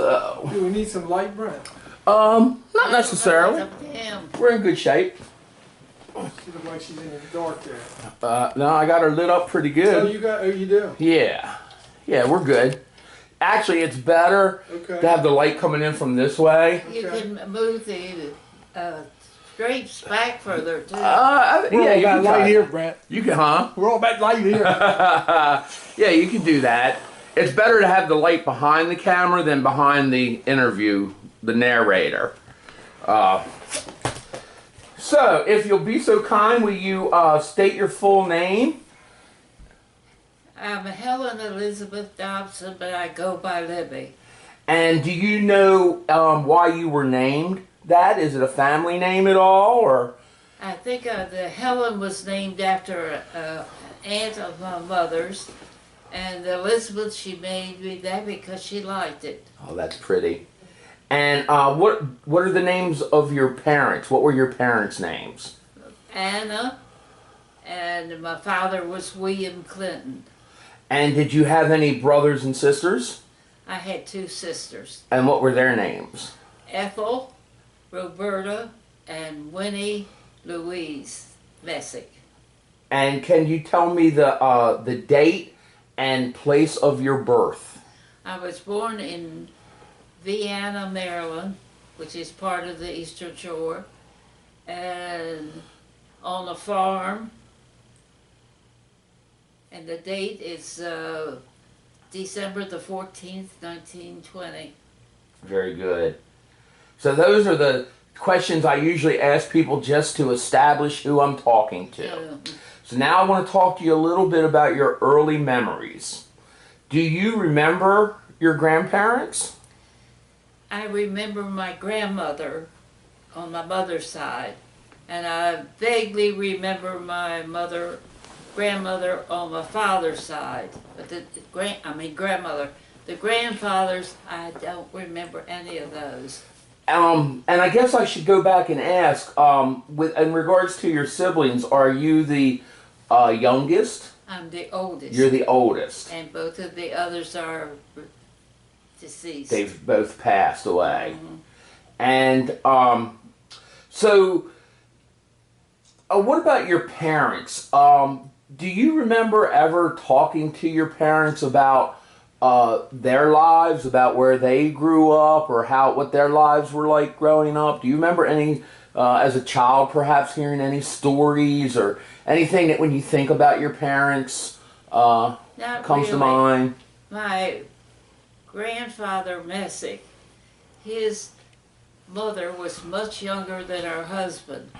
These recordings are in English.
So. Do we need some light, Brent? Not necessarily. We're in good shape. She looks like she's in the dark there. No, I got her lit up pretty good. Oh, you do? Yeah. Yeah, we're good. Actually, it's better to have the light coming in from this way. You can move the drapes back further too. We're Yeah, all you about can light try here, that. Brent. You can, huh? We're all about light here. Yeah, you can do that. It's better to have the light behind the camera than behind the interview, the narrator. So, if you'll be so kind, will you state your full name? I'm Helen Elizabeth Dobson, but I go by Libby. And do you know why you were named that? Is it a family name at all, or? I think the Helen was named after an aunt of my mother's, and Elizabeth, she made me that because she liked it. Oh, that's pretty. And what are the names of your parents? What were your parents' names? Anna, and my father was William Clinton. And did you have any brothers and sisters? I had 2 sisters, And what were their names? Ethel, Roberta, and Winnie Louise Messick. And can you tell me the date and place of your birth? I was born in Vienna, Maryland, which is part of the Eastern Shore, and on a farm. And the date is December the 14th, 1920. Very good. So those are the questions I usually ask people just to establish who I'm talking to. So now I want to talk to you a little bit about your early memories. Do you remember your grandparents? I remember my grandmother on my mother's side, and I vaguely remember my grandmother on my father's side, but grandmother. The grandfathers, I don't remember any of those. And I guess I should go back and ask, in regards to your siblings, are you the youngest? I'm the oldest. You're the oldest. And both of the others are deceased. They've both passed away. Mm-hmm. And so, what about your parents? Do you remember ever talking to your parents about their lives, about where they grew up, or what their lives were like growing up? Do you remember any, as a child, perhaps hearing any stories or anything that when you think about your parents comes to mind? My grandfather Messick, his mother was much younger than her husband,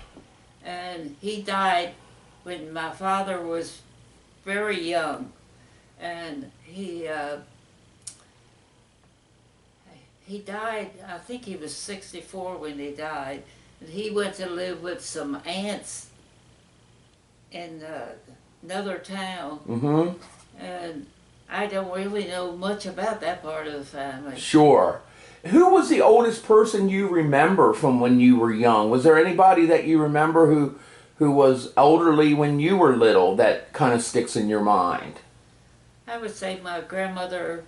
and he died when my father was very young, and he died, I think he was 64 when he died, and he went to live with some aunts in another town. Mm-hmm. And I don't really know much about that part of the family. Sure. Who was the oldest person you remember from when you were young? Was there anybody that you remember who was elderly when you were little that kind of sticks in your mind? I would say my grandmother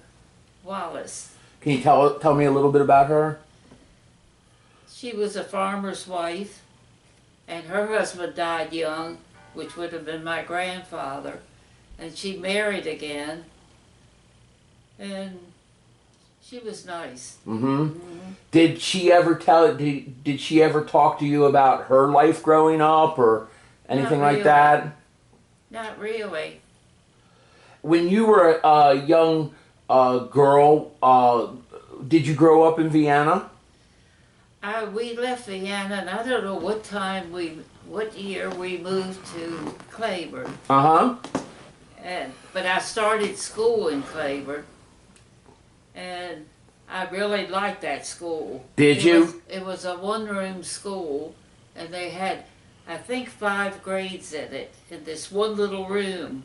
Wallace. Can you tell me a little bit about her? She was a farmer's wife, and her husband died young, which would have been my grandfather, and she married again, and she was nice. Mm-hmm. Did she ever did she ever talk to you about her life growing up or anything like that? Not really. When you were a young girl, did you grow up in Vienna? We left Vienna, and I don't know what year we moved to Claiborne. Uh-huh. But I started school in Claiborne, and I really liked that school. Did you? It was a one-room school, and they had, I think, 5 grades in it, in this one little room.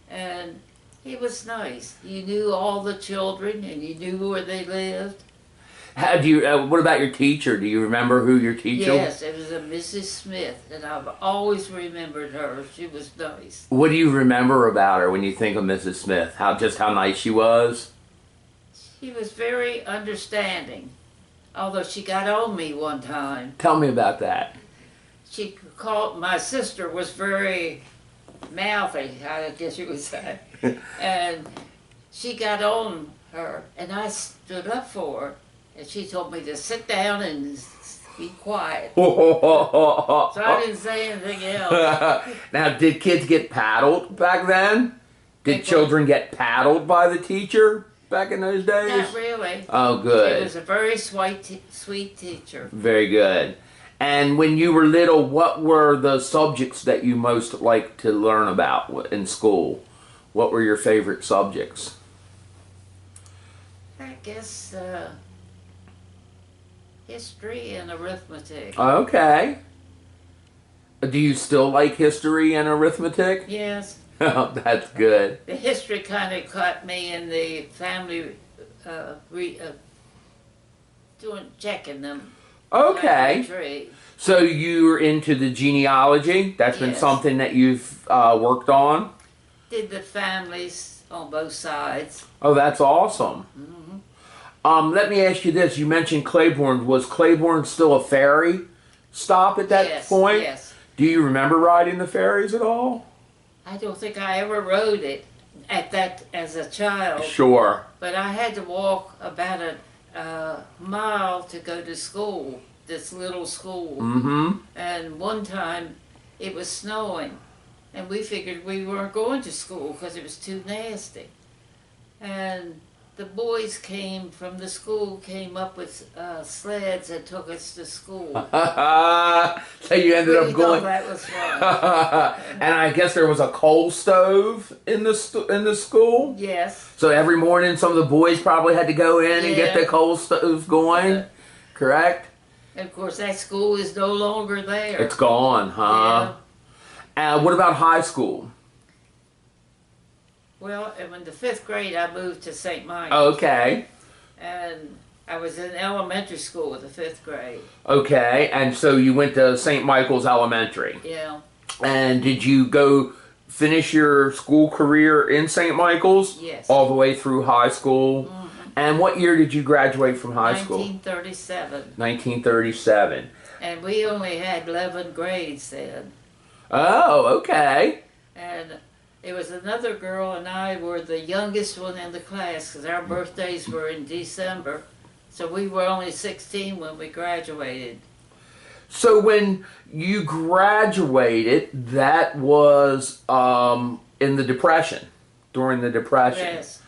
And it was nice. You knew all the children, and you knew where they lived. What about your teacher? Do you remember who your teacher was? Yes, it was a Mrs. Smith, and I've always remembered her. She was nice. What do you remember about her when you think of Mrs. Smith? How nice she was? She was very understanding, although she got on me one time. Tell me about that. She called, my sister was very mouthy, I guess you would say. And she got on her, and I stood up for her, and she told me to sit down and be quiet. So I didn't say anything else. Now, did kids get paddled back then? Did children get paddled by the teacher back in those days? Not really. Oh, good. She was a very sweet teacher. Very good. And when you were little, what were the subjects that you most liked to learn about in school? What were your favorite subjects? I guess history and arithmetic. Okay. Do you still like history and arithmetic? Yes. Oh, that's good. The history kind of caught me in the family, checking them. Okay. Tree. So you're into the genealogy? That's been Yes. something that you've worked on? Did the families on both sides. Oh, that's awesome. Let me ask you this. You mentioned Claiborne. Was Claiborne still a ferry stop at that Yes, point? yes. Do you remember riding the ferries at all? I don't think I ever rode it at that as a child. Sure. But I had to walk about a mile to go to school, this little school. Mm-hmm. And one time it was snowing, and we figured we weren't going to school because it was too nasty. And the boys came from the school, came up with sleds and took us to school. So you ended We up going. thought that was fun. And I guess there was a coal stove in the school. Yes. So every morning, some of the boys probably had to go in and get Yeah. the coal stove going. Correct? And of course, that school is no longer there. It's gone, huh? What about high school? Well, and in the 5th grade, I moved to St. Michael's. Okay. And I was in elementary school in the 5th grade. Okay. And so you went to St. Michael's Elementary. Yeah. And did you go finish your school career in St. Michael's? Yes. All the way through high school? Mm-hmm. And what year did you graduate from high school? 1937. 1937. And we only had 11 grades then. Oh, okay. And it was another girl and I were the youngest one in the class because our birthdays were in December. So we were only 16 when we graduated. So when you graduated, that was in the Depression, during the Depression. Yes.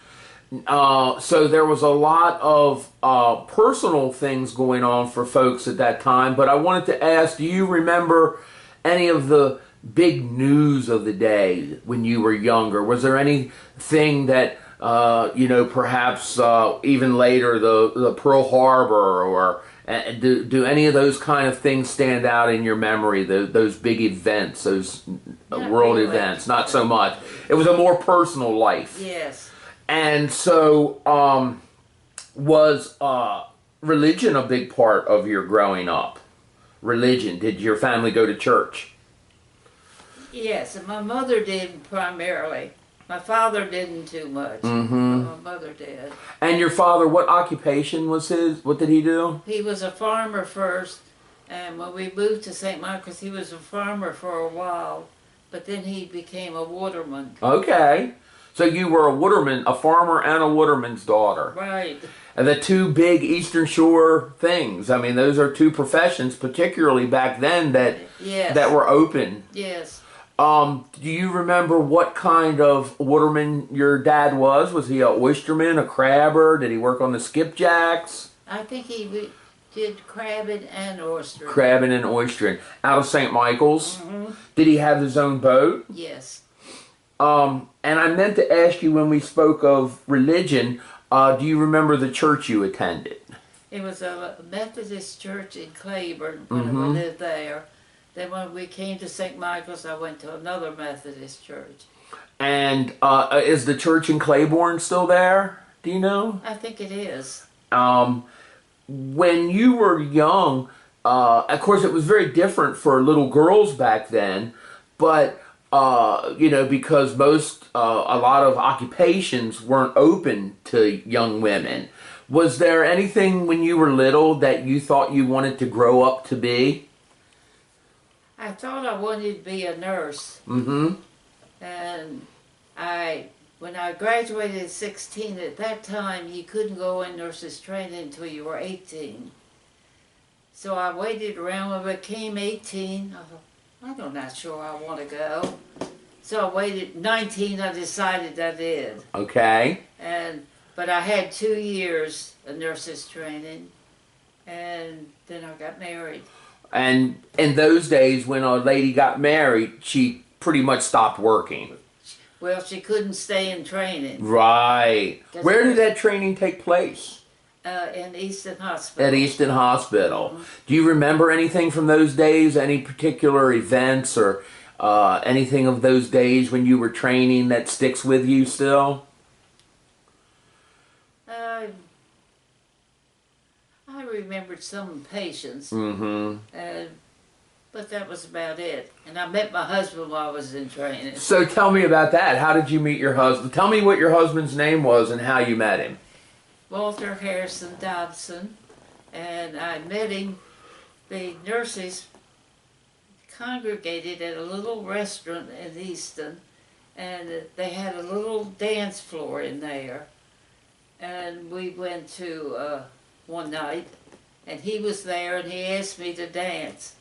So there was a lot of personal things going on for folks at that time. But I wanted to ask, do you remember any of the big news of the day when you were younger? Was there anything that, perhaps even later, the Pearl Harbor, or do any of those kind of things stand out in your memory, those big events, those world really. events? Not so much. It was a more personal life. Yes. And so, was religion a big part of your growing up? Religion. Did your family go to church? Yes, and my mother did primarily. My father didn't too much. Mm-hmm. My mother did. And your father, what occupation was his? What did he do? He was a farmer first, and when we moved to St. Michael's, he was a farmer for a while, but then he became a waterman. Okay. So you were a waterman, a farmer and a waterman's daughter. Right. And the two big Eastern Shore things. I mean, those are two professions, particularly back then, Yes. that were open. Yes. Do you remember what kind of waterman your dad was? Was he a oysterman, a crabber? Did he work on the skipjacks? I think he did crabbing and oystering. Crabbing and oystering. Out of St. Michael's? Mm-hmm. Did he have his own boat? Yes. And I meant to ask you when we spoke of religion, do you remember the church you attended? It was a Methodist church in Claiborne when Mm-hmm. we lived there. Then when we came to St. Michael's, I went to another Methodist church. And is the church in Claiborne still there? Do you know? I think it is. When you were young, of course it was very different for little girls back then, but because a lot of occupations weren't open to young women. Was there anything when you were little that you thought you wanted to grow up to be? I thought I wanted to be a nurse. Mm-hmm. And when I graduated at 16, at that time you couldn't go in nurses training until you were 18. So I waited around. When I became 18, I thought, I'm not sure I want to go. So I waited 19, I decided I did. Okay. But I had 2 years of nurses training, and then I got married. And in those days, when a lady got married, she pretty much stopped working. Well, she couldn't stay in training. Right. Where did that training take place? In Easton Hospital. At Easton Hospital. Mm-hmm. Do you remember anything from those days? Any particular events or anything of those days when you were training that sticks with you still? I remembered some patients, Mm-hmm. but that was about it. And I met my husband while I was in training. So tell me about that. How did you meet your husband? Tell me what your husband's name was and how you met him. Walter Harrison Dobson, and I met him. The nurses congregated at a little restaurant in Easton, and they had a little dance floor in there. And we went to one night, and he was there, and he asked me to dance.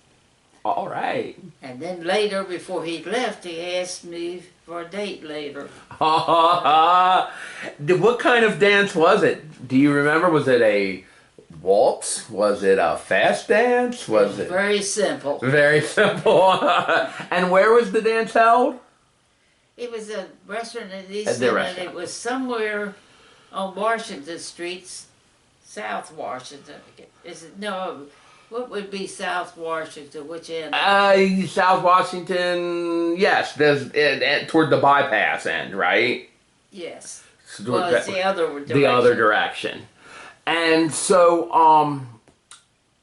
All right. And then later, before he left, he asked me for a date later. What kind of dance was it? Do you remember? Was it a waltz? Was it a fast dance? Was it Very simple. very simple? And where was the dance held? It was a restaurant in the Easton, and restaurant. it was somewhere on Washington Street, South Washington. Is it no? What would be South Washington? Which end? South Washington. Yes, there's toward the bypass end, right? Yes. So Well, it's the other direction. The other direction. And so,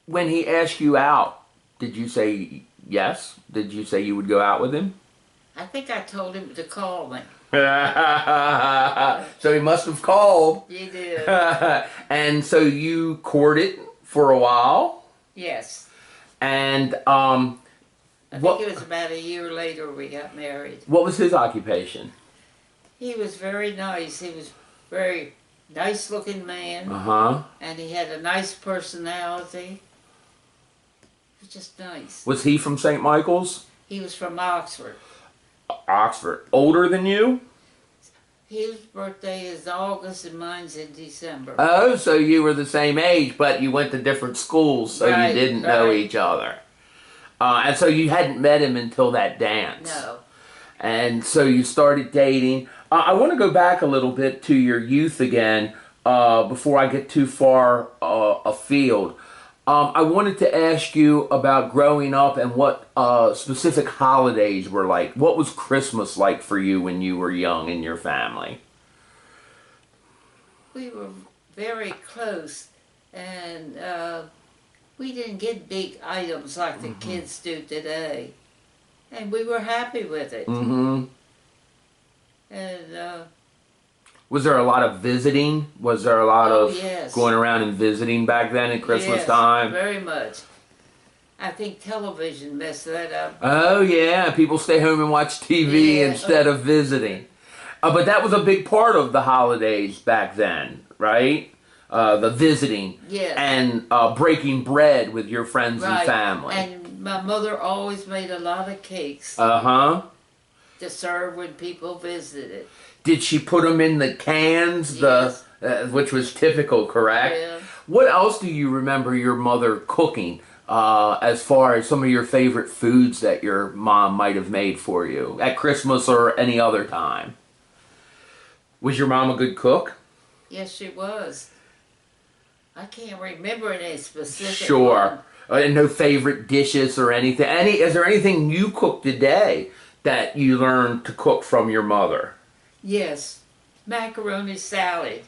when he asked you out, did you say yes? Did you say you would go out with him? I think I told him to call me. So he must have called. You did. And so you courted for a while. Yes. And I think it was about a year later we got married. what was his occupation? He was very nice. He was very nice looking man. Uh-huh. And he had a nice personality. He was just nice. Was he from St. Michael's? He was from Oxford. Oxford. Older than you? His birthday is August and mine's in December. Oh, so you were the same age, but you went to different schools, so Right, you didn't know right. each other. And so you hadn't met him until that dance. No. And so you started dating. I want to go back a little bit to your youth again before I get too far afield. I wanted to ask you about growing up and what specific holidays were like. What was Christmas like for you when you were young in your family? We were very close, and we didn't get big items like the kids do today. And we were happy with it. Mm-hmm. And Was there a lot of visiting? Was there a lot of yes. going around and visiting back then at Christmas yes, time? very much. I think television messed that up. Oh, yeah. People stay home and watch TV Yeah. instead of visiting. But that was a big part of the holidays back then, right? The visiting Yes. and breaking bread with your friends and Right. family. And my mother always made a lot of cakes Uh-huh. to serve when people visited. Did she put them in the cans, Yes. which was typical, correct? Yeah. What else do you remember your mother cooking as far as some of your favorite foods that your mom might have made for you at Christmas or any other time? Was your mom a good cook? Yes, she was. I can't remember any specific Sure. one. And no favorite dishes or anything. Is there anything you cook today that you learned to cook from your mother? Yes, macaroni salad.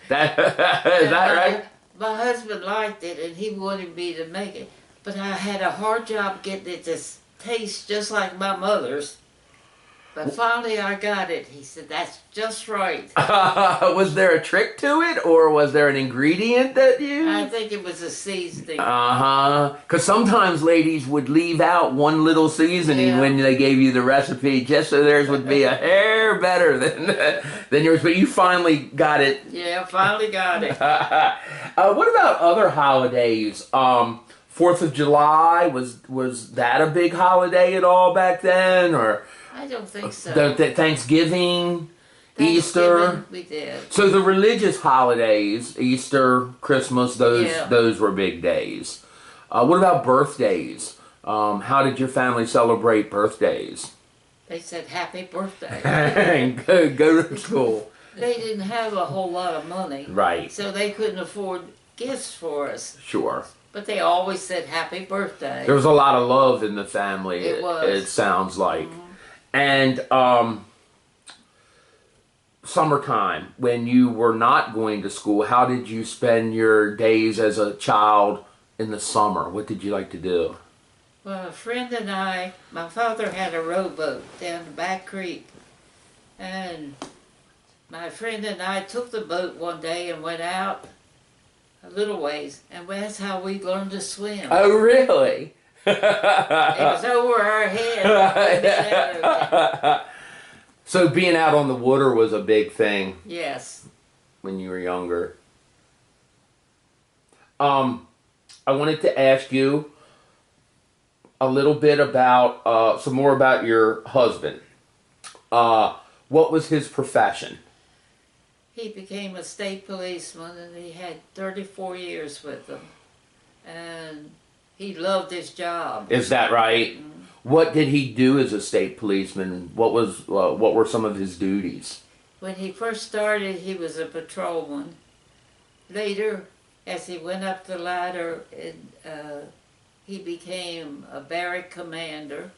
That is that right? My husband liked it, and he wanted me to make it, but I had a hard job getting it to tastes just like my mother's. But finally I got it. He said, that's just right. Was there a trick to it, or was there an ingredient that you? I think it was a seasoning. Because sometimes ladies would leave out one little seasoning when they gave you the recipe, just so theirs would be a hair better than yours. But you finally got it. Yeah, finally got it. What about other holidays? 4th of July, was that a big holiday at all back then, or? I don't think so. Thanksgiving, Easter. We did. So the religious holidays, Easter, Christmas, those were big days. What about birthdays? How did your family celebrate birthdays? They said happy birthday. Go to school. They didn't have a whole lot of money. Right. So they couldn't afford gifts for us. Sure. But they always said happy birthday. There was a lot of love in the family. It was. It sounds like. Mm-hmm. And summertime, when you were not going to school, how did you spend your days as a child in the summer? What did you like to do? Well, a friend and I, my father had a rowboat down the back creek. And my friend and I took the boat one day and went out a little ways. And that's how we learned to swim. Oh, really? It was over our head. So being out on the water was a big thing. Yes. When you were younger. I wanted to ask you a little bit about some more about your husband. What was his profession? He became a state policeman, and he had 34 years with them. And he loved his job. Is that right? Mm-hmm. What did he do as a state policeman? What were some of his duties? When he first started, he was a patrolman. Later, as he went up the ladder, he became a barrack commander.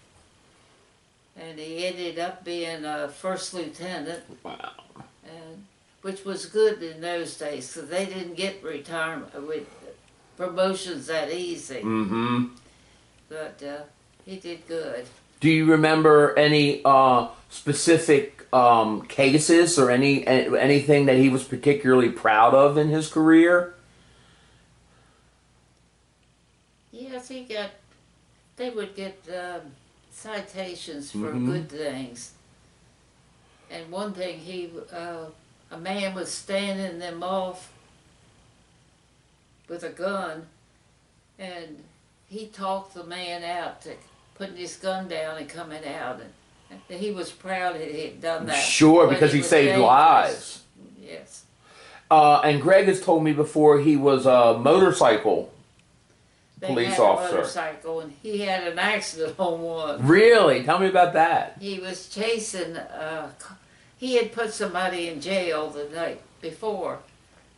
And he ended up being a first lieutenant. Wow. Which was good in those days, because they didn't get retirement with promotions that easy. Mm-hmm. But he did good. Do you remember any specific cases or anything that he was particularly proud of in his career? Yes, they would get citations for mm-hmm. good things. And one thing, a man was standing them off with a gun, and he talked the man out to putting his gun down and coming out, and he was proud that he had done that. Sure, because he saved lives. Yes. And Greg has told me before he was a motorcycle police officer. A motorcycle, and he had an accident on one. Really? Tell me about that. He was chasing. He had put somebody in jail the night before.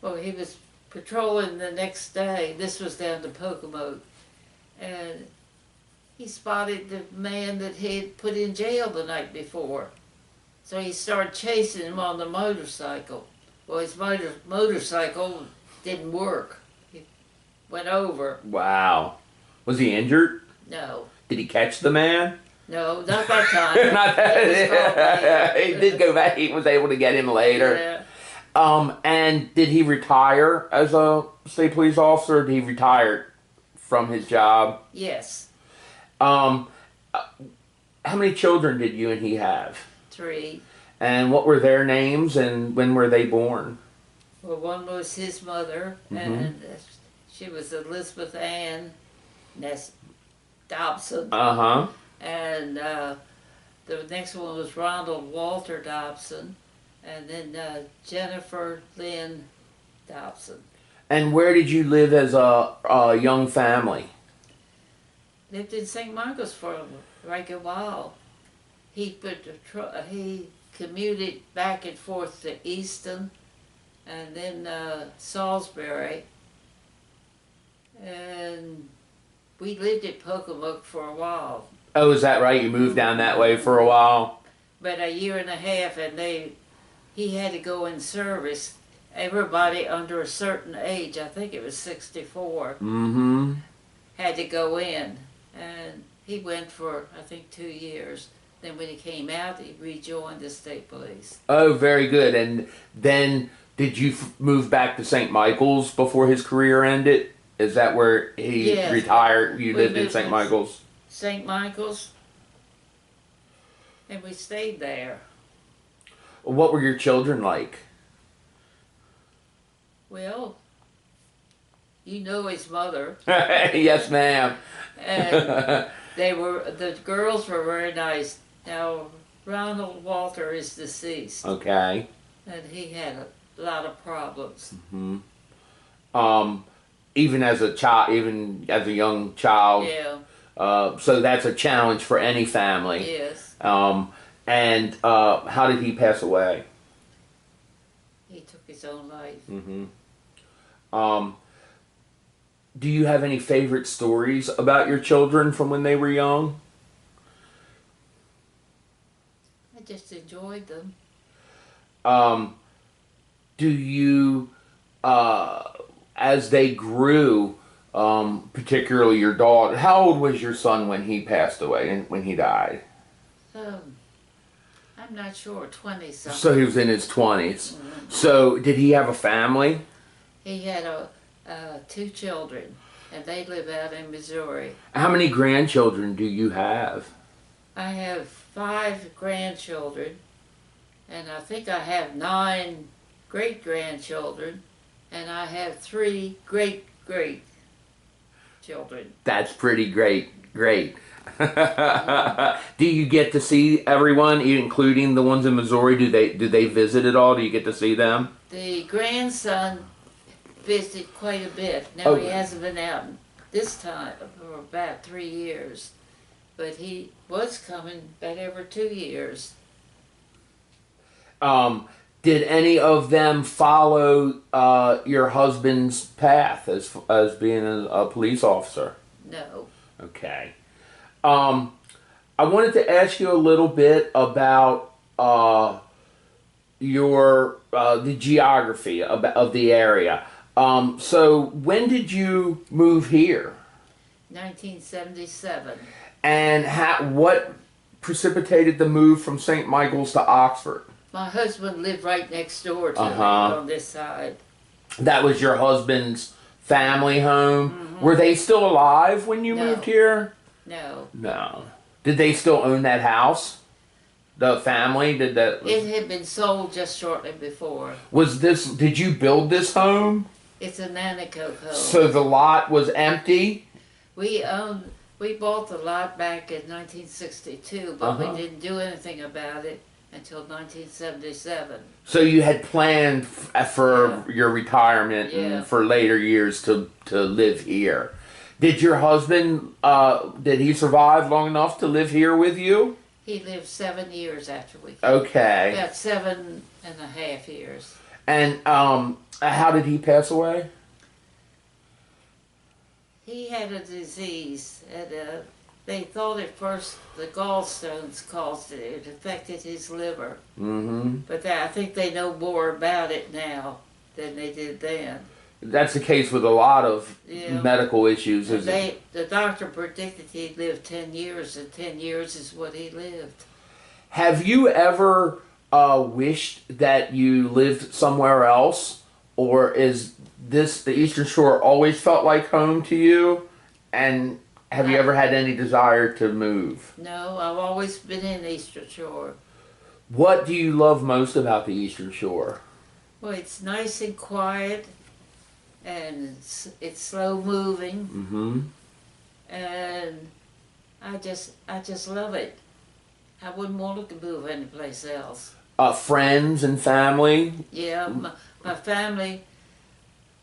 Well, he was patrolling the next day. This was down to Pocomoke. And he spotted the man that he had put in jail the night before. So he started chasing him on the motorcycle. Well, his motorcycle didn't work. He went over. Wow. Was he injured? No. Did he catch the man? No, not that time. Not that. He did go back. He was able to get him later. Yeah. And did he retire as a state police officer? Or did he retire from his job? Yes. How many children did you and he have? 3. And what were their names and when were they born? Well, one was his mother, mm-hmm. and she was Elizabeth Ann Dobson. Uh-huh. And the next one was Ronald Walter Dobson, and then Jennifer Lynn Dobson. And where did you live as a young family? Lived in St. Michael's for a right a while. He commuted back and forth to Easton, and then Salisbury, and we lived at Pocomoke for a while. Oh, is that right? You moved down that way for a while? But a year and a half, and he had to go in service. Everybody under a certain age, I think it was 64, mm-hmm. had to go in. And he went for, I think, 2 years. Then when he came out, he rejoined the state police. Oh, very good. And then did you move back to St. Michael's before his career ended? Is that where he Yes. retired? You We lived in moved St. to Michael's? St. Michael's, and we stayed there. What were your children like? Well, you know his mother, Yes, ma'am. and the girls were very nice. Now, Ronald Walter is deceased, Okay. and he had a lot of problems. Hmm. Even as a child, even as a young child. Yeah, So that's a challenge for any family. yes. And how did he pass away? He took his own life. Mm-hmm. Do you have any favorite stories about your children from when they were young? I just enjoyed them. Do you, as they grew, particularly your daughter, how old was your son when he passed away and when he died? I'm not sure, 20-something. So he was in his 20s. So did he have a family? He had 2 children, and they live out in Missouri. How many grandchildren do you have? I have 5 grandchildren, and I think I have 9 great-grandchildren, and I have 3 great-great-children. That's pretty great. Do you get to see everyone, including the ones in Missouri? Do they visit at all? Do you get to see them? The grandson visited quite a bit. Now he Oh. hasn't been out this time for about 3 years, but he was coming about every 2 years. Did any of them follow your husband's path as being a police officer? No. Okay. I wanted to ask you a little bit about the geography of the area. So when did you move here? 1977. And what precipitated the move from St. Michael's to Oxford? My husband lived right next door to me Uh-huh. on this side. That was your husband's family home. Were they still alive when you No. moved here? No. No. Did they still own that house? The family did that? It had been sold just shortly before. Did you build this home? It's a Nanticoke home. So the lot was empty? We bought the lot back in 1962, but Uh-huh. we didn't do anything about it until 1977. So you had planned for your retirement Yeah. and for later years to live here. Did your husband, did he survive long enough to live here with you? He lived 7 years after we came. Okay. About 7.5 years. And how did he pass away? He had a disease, and they thought at first the gallstones caused it. It affected his liver. Mm-hmm. But I think they know more about it now than they did then. That's the case with a lot of Yeah. medical issues, isn't it? The doctor predicted he'd live 10 years, and 10 years is what he lived. Have you ever wished that you lived somewhere else? Or is the Eastern Shore always felt like home to you? And have you ever had any desire to move? No, I've always been in Eastern Shore. What do you love most about the Eastern Shore? Well, it's nice and quiet, and it's slow moving, Mm-hmm. and I just love it. I wouldn't want to move anyplace else. Friends and family? Yeah, my family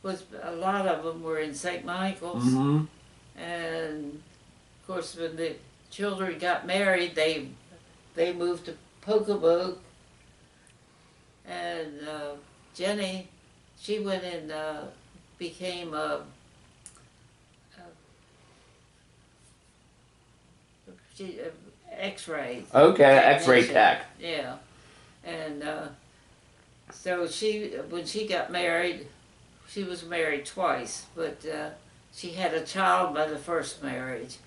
a lot of them were in St. Michael's, Mm-hmm. and of course when the children got married, they moved to Pocomoke, and Jenny, she went and became X-ray. Okay, X-ray technician. tech. Yeah, and so when she got married, she was married twice, but she had a child by the first marriage.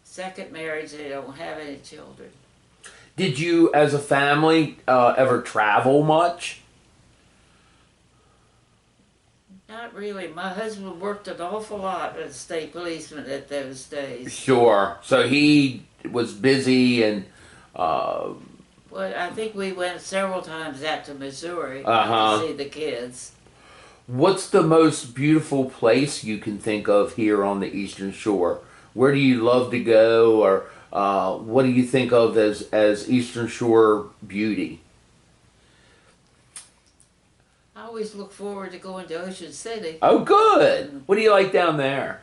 second marriage, they don't have any children. Did you, as a family, ever travel much? Not really. My husband worked an awful lot as a state policeman at those days. Sure. So he was busy and. Well, I think we went several times out to Missouri Uh-huh. to see the kids. What's the most beautiful place you can think of here on the Eastern Shore? Where do you love to go, or what do you think of as Eastern Shore beauty? I always look forward to going to Ocean City. Oh, good. What do you like down there?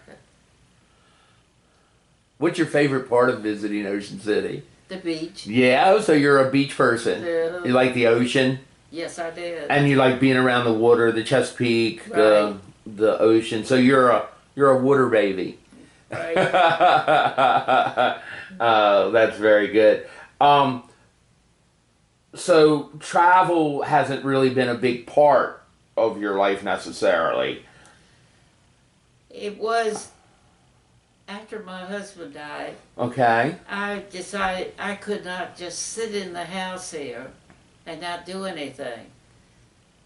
What's your favorite part of visiting Ocean City? The beach. Yeah, oh, so you're a beach person. You like the ocean? Yes, I did. And you like being around the water, the Chesapeake, Right. the ocean. So you're a water baby. Right. That's very good. So travel hasn't really been a big part of your life necessarily. It was after my husband died. Okay. I decided I could not just sit in the house here and not do anything.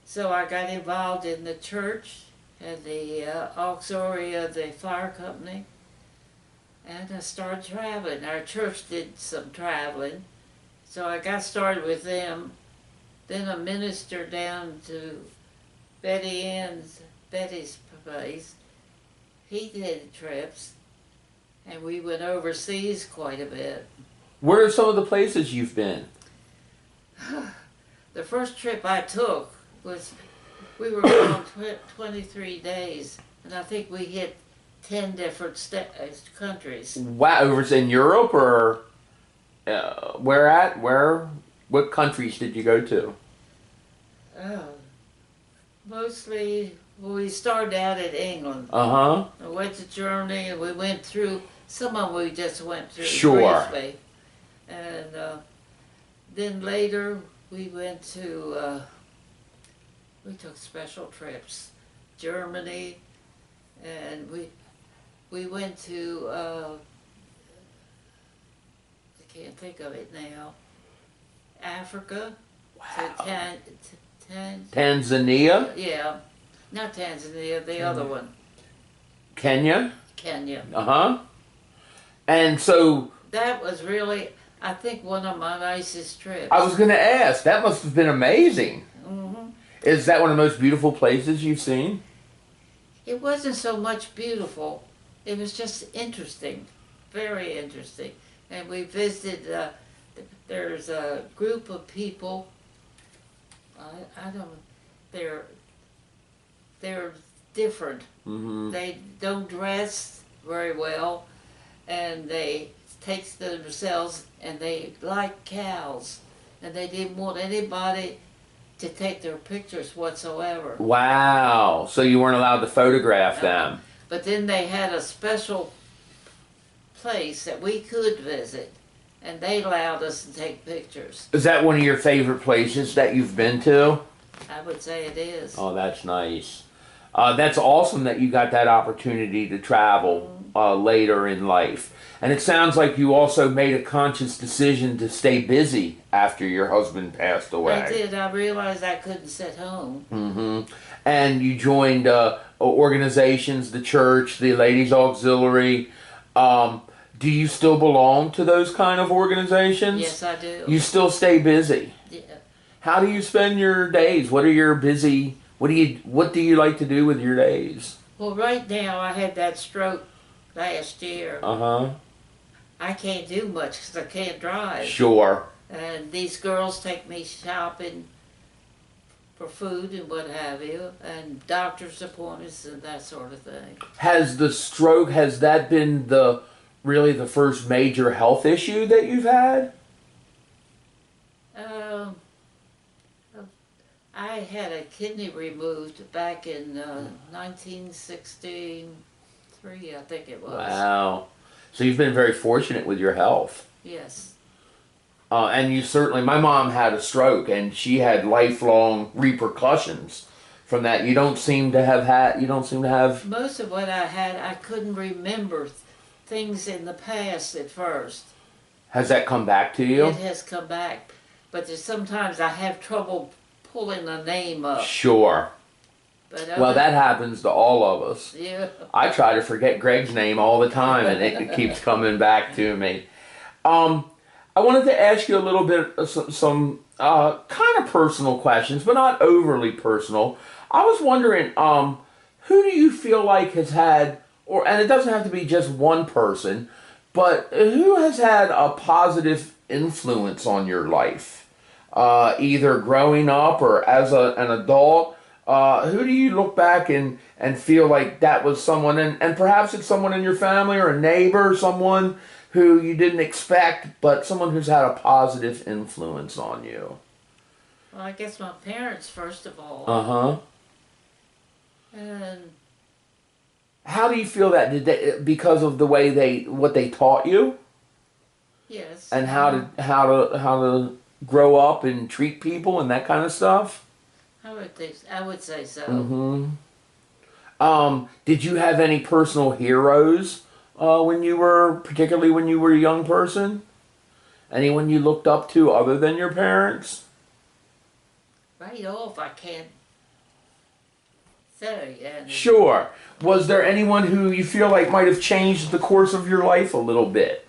So I got involved in the church and the auxiliary of the fire company, and I started traveling. Our church did some traveling, so I got started with them. Then a minister down to Betty's place, he did trips, and we went overseas quite a bit. Where are some of the places you've been? The first trip I took was, we were gone 23 days, and I think we hit 10 different countries. Wow, over in Europe, or what countries did you go to? Mostly, well, we started out in England. Uh-huh. I went to Germany, and we went through, some of them we just went through Sure. briefly. And then later, we went to, we took special trips. Germany, and we went to, I can't think of it now, Africa. Wow. To Tanzania? yeah, not Tanzania, the other one, Kenya? Kenya. Uh-huh. And so, That was really, I think, one of my nicest trips. I was going to ask, that must have been amazing. Hmm. Is that one of the most beautiful places you've seen? It wasn't so much beautiful. It was just interesting, very interesting. And we visited, there's a group of people, I don't know, they're different. Mm-hmm. They don't dress very well, and they take themselves, and they like cows, and they didn't want anybody to take their pictures whatsoever. Wow. So you weren't allowed to photograph them. But then they had a special place that we could visit, and they allowed us to take pictures. Is that one of your favorite places that you've been to? I would say it is. Oh, that's nice. That's awesome that you got that opportunity to travel later in life. And it sounds like you also made a conscious decision to stay busy after your husband passed away. I did. I realized I couldn't sit home. Mm-hmm. And you joined organizations, the church, the Ladies Auxiliary. Do you still belong to those kind of organizations? Yes, I do. You still stay busy. Yeah. How do you spend your days? What are your busy? What do you like to do with your days? Well, right now I had that stroke last year. Uh-huh. I can't do much because I can't drive. Sure. And these girls take me shopping for food and what have you, and doctor's appointments and that sort of thing. Has the stroke, has that been really the first major health issue that you've had? I had a kidney removed back in 1963, I think it was. Wow. So you've been very fortunate with your health. Yes. And you certainly, my mom had a stroke and she had lifelong repercussions from that. You don't seem to have. Most of what I had, I couldn't remember things in the past at first. Has that come back to you? It has come back, but sometimes I have trouble pulling a name up. Sure. But Well, that happens to all of us. yeah. I try to forget Greg's name all the time, and it keeps coming back to me. I wanted to ask you a little bit of some kind of personal questions, but not overly personal. I was wondering, who do you feel like has had, and it doesn't have to be just one person, but who has had a positive influence on your life, either growing up or as an adult? Who do you look back and feel like that was someone, and perhaps it's someone in your family or a neighbor, someone who you didn't expect, but someone who's had a positive influence on you? Well, I guess my parents, first of all. Uh-huh. And How do you feel that? Did they, because of the way what they taught you, yes. and how to grow up and treat people and that kind of stuff? I would say so. Mm-hmm. Did you have any personal heroes particularly when you were a young person? Anyone you looked up to other than your parents? Right off, I can't say. And Sure. Was there anyone who you feel like might have changed the course of your life a little bit?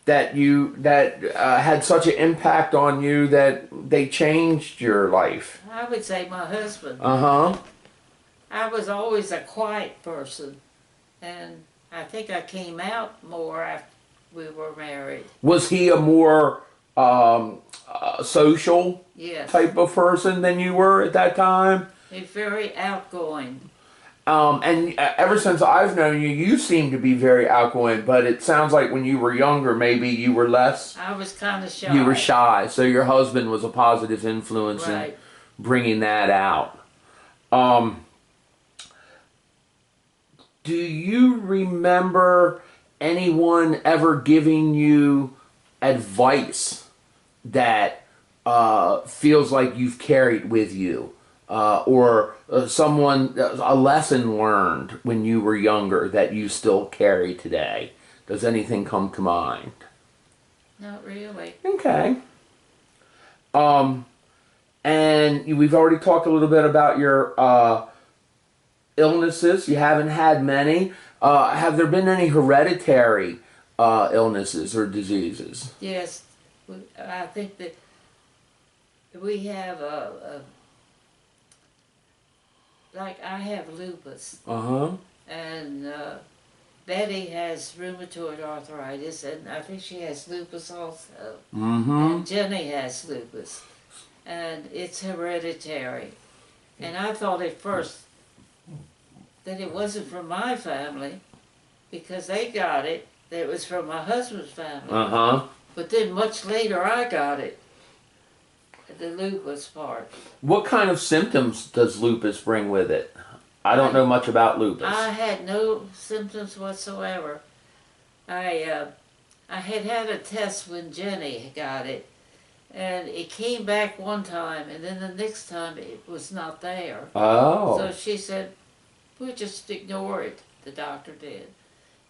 That had such an impact on you that they changed your life? I would say my husband. Uh-huh. I was always a quiet person, and I think I came out more after we were married. Was he a more social Yes. type of person than you were at that time? He's very outgoing. And ever since I've known you, you seem to be very outgoing, but it sounds like when you were younger, maybe you were less. I was kind of shy. You were shy, so your husband was a positive influence in Right. bringing that out. Do you remember anyone ever giving you advice that feels like you've carried with you? Or a lesson learned when you were younger that you still carry today? Does anything come to mind? Not really. Okay. And we've already talked a little bit about your illnesses. You haven't had many. Have there been any hereditary illnesses or diseases? Yes. I think that we have like I have lupus. Uh-huh. And Betty has rheumatoid arthritis, and I think she has lupus also. Mm-hmm. And Jenny has lupus, and it's hereditary. And I thought at first that it wasn't from my family, because they got it, that it was from my husband's family. Uh-huh. But then much later I got it, the lupus part. What kind of symptoms does lupus bring with it? I don't know much about lupus. I had no symptoms whatsoever. I had a test when Jenny got it, and it came back one time, and then the next time it was not there. Oh. So she said, we'll just ignore it, the doctor did.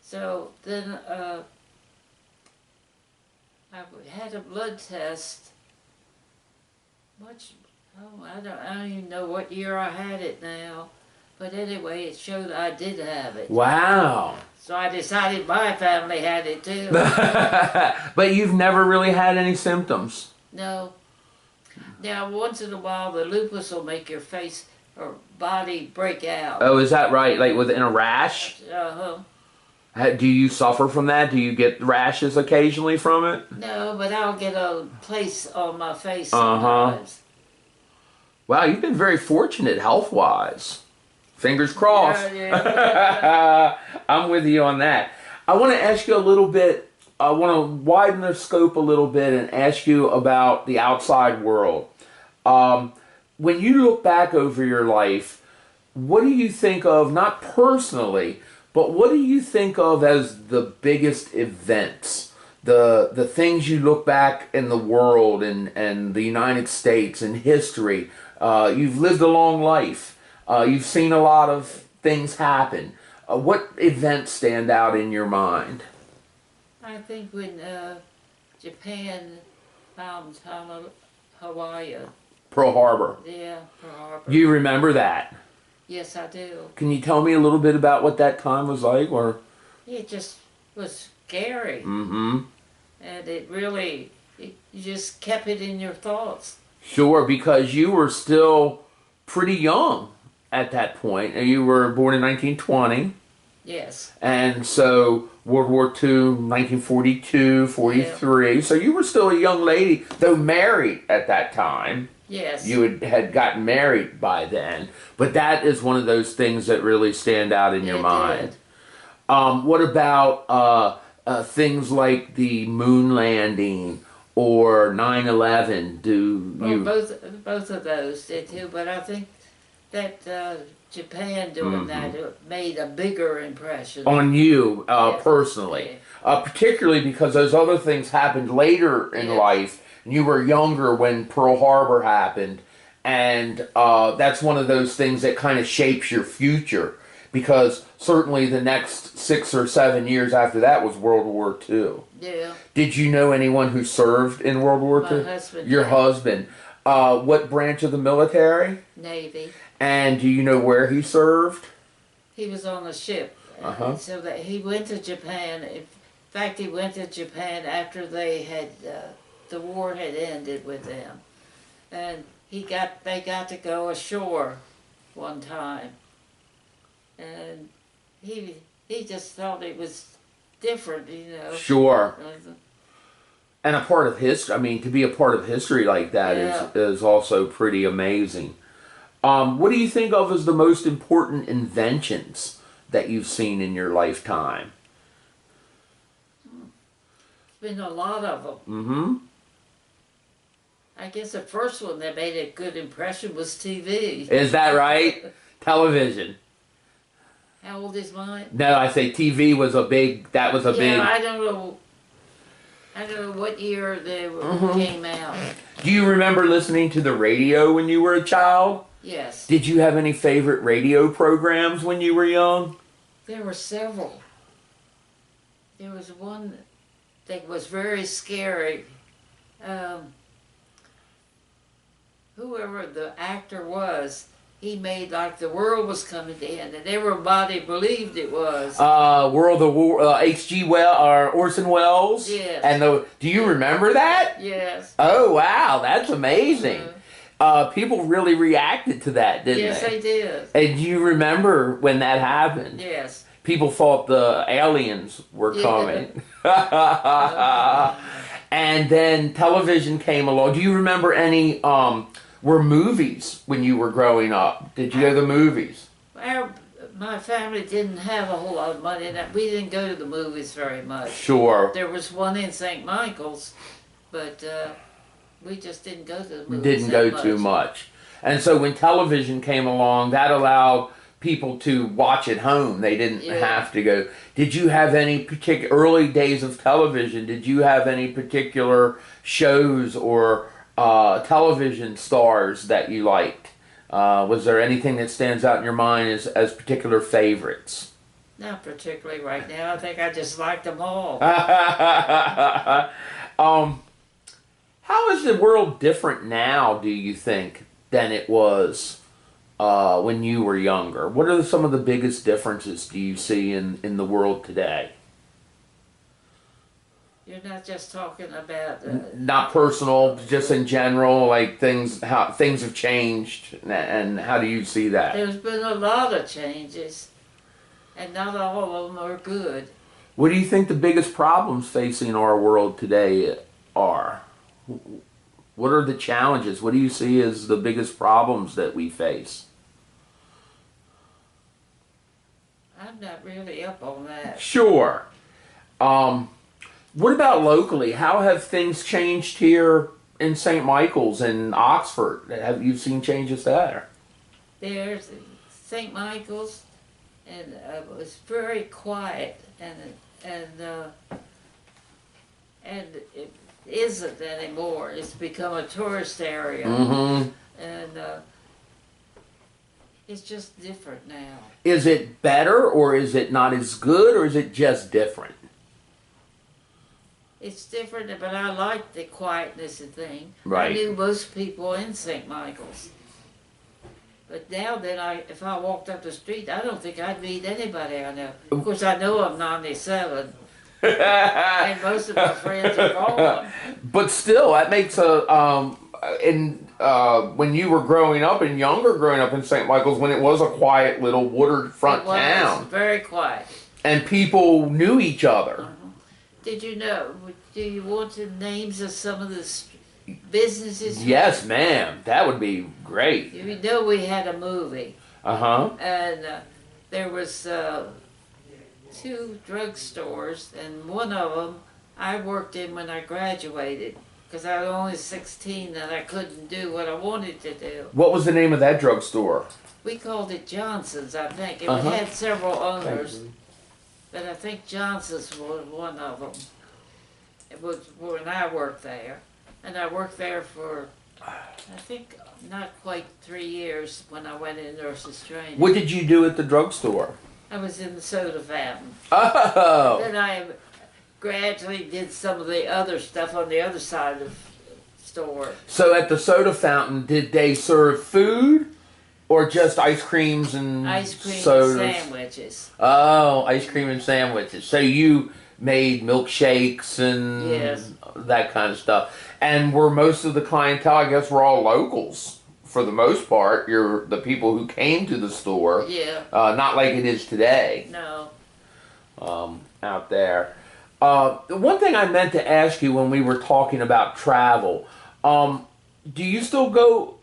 So then I had a blood test. I don't even know what year I had it now. But anyway, it showed I did have it. Wow. So I decided my family had it too. But you've never really had any symptoms? No. Now, once in a while, the lupus will make your face or body break out. Oh, is that right? Like within a rash? Uh-huh. Do you suffer from that? Do you get rashes occasionally from it? No, but I'll get a place on my face Uh-huh. sometimes. Wow, you've been very fortunate health-wise. Fingers crossed. Yeah. I'm with you on that. I want to ask you a little bit, I want to widen the scope a little bit and ask you about the outside world. When you look back over your life, what do you think of, not personally, but what do you think of as the biggest events? The things you look back in the world and the United States and history. You've lived a long life. You've seen a lot of things happen. What events stand out in your mind? I think when Japan bombed Hawaii. Pearl Harbor. Yeah, Pearl Harbor. You remember that? Yes, I do. Can you tell me a little bit about what that time was like, or? It just was scary. Mm-hmm. And it really, you just kept it in your thoughts. Sure, because you were still pretty young at that point. You were born in 1920. Yes. And so World War II, 1942, 43. Yeah. So you were still a young lady, though married at that time. Yes. You had gotten married by then. But that is one of those things that really stand out in your mind. What about things like the moon landing or 9/11? Both of those did too, but I think that Japan doing that made a bigger impression on you personally, particularly because those other things happened later in life, and you were younger when Pearl Harbor happened, and that's one of those things that kind of shapes your future, because certainly the next 6 or 7 years after that was World War II. Yeah. Did you know anyone who served in World War II? My husband. Your husband. What branch of the military? Navy. And do you know where he served? He was on a ship. So that he went to Japan. In fact, he went to Japan after they had the war had ended with them, and they got to go ashore one time, and he just thought it was different, you know. Sure. And a part of history. I mean, to be a part of history like that is also pretty amazing. What do you think of as the most important inventions that you've seen in your lifetime? Been a lot of them. Mm-hmm. I guess the first one that made a good impression was TV. Is that right? Television. How old is mine? No, I say TV was a big. That was a big. Yeah, I don't know what year they came out. Do you remember listening to the radio when you were a child? Yes. Did you have any favorite radio programs when you were young? There were several. There was one that was very scary. Whoever the actor was, he made like the world was coming to end, and everybody believed it was. World of War, H.G. Orson Welles. Yes. And do you remember that? Yes. Oh wow, that's amazing. People really reacted to that, didn't they? Yes, they did. And do you remember when that happened? Yes. People thought the aliens were coming. And then television came along. Do you remember any were movies when you were growing up? Did you go to the movies? My family didn't have a whole lot of money, and we didn't go to the movies very much. Sure. There was one in St. Michael's, but we just didn't go to the movies. Didn't go too much. And so when television came along, that allowed people to watch at home. They didn't have to go. Did you have any particular early days of television? Did you have any particular shows or television stars that you liked? Was there anything that stands out in your mind as particular favorites? Not particularly right now. I think I just liked them all. How is the world different now, do you think, than it was when you were younger? What are some of the biggest differences do you see in the world today? You're not just talking about... not personal, just in general, like how things have changed, and how do you see that? There's been a lot of changes, and not all of them are good. What do you think the biggest problems facing our world today are? What are the challenges? What do you see as the biggest problems that we face? I'm not really up on that. Sure. What about locally? How have things changed here in St. Michael's and Oxford? Have you seen changes there? There's St. Michael's, and it was very quiet, and it isn't anymore. It's become a tourist area, Mm-hmm. and It's just different now. Is it better, or is it not as good, or is it just different? It's different, but I like the quietness of thing. Right. I knew most people in St. Michael's. But now that if I walked up the street, I don't think I'd meet anybody I know. Of course, I know I'm 97, and most of my friends are gone. But still, that makes when you were growing up and younger, growing up in St. Michael's, when it was a quiet little waterfront It was town, very quiet. and people knew each other. Did you know? Do you want the names of some of the businesses? Yes, ma'am. That would be great. You know, we had a movie, and there was 2 drugstores, and one of them I worked in when I graduated, because I was only 16 and I couldn't do what I wanted to do. What was the name of that drugstore? We called it Johnson's, I think. It had several owners, but I think Johnson's was one of them. It was when I worked there, and I worked there for, I think, not quite 3 years when I went in nurses training. What did you do at the drugstore? I was in the soda fountain. Oh! Then I gradually did some of the other stuff on the other side of the store. So at the soda fountain, did they serve food, or just ice creams and Ice cream sodas? and sandwiches. Oh, ice cream and sandwiches. So you made milkshakes and Yes. that kind of stuff. And were most of the clientele, I guess, were all locals for the most part? You're the people who came to the store. Yeah. Not like it is today. No. Out there. One thing I meant to ask you when we were talking about travel, do you still go?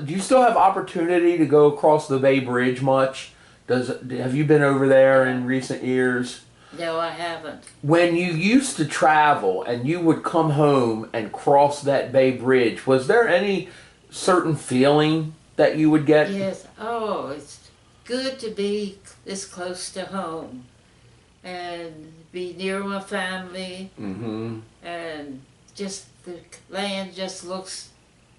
Do you still have opportunity to go across the Bay Bridge much? Have you been over there in recent years? No, I haven't. When you used to travel and you would come home and cross that Bay Bridge, was there any certain feeling that you would get? Yes. Oh, it's good to be this close to home and be near my family. Mm-hmm. And just the land just looks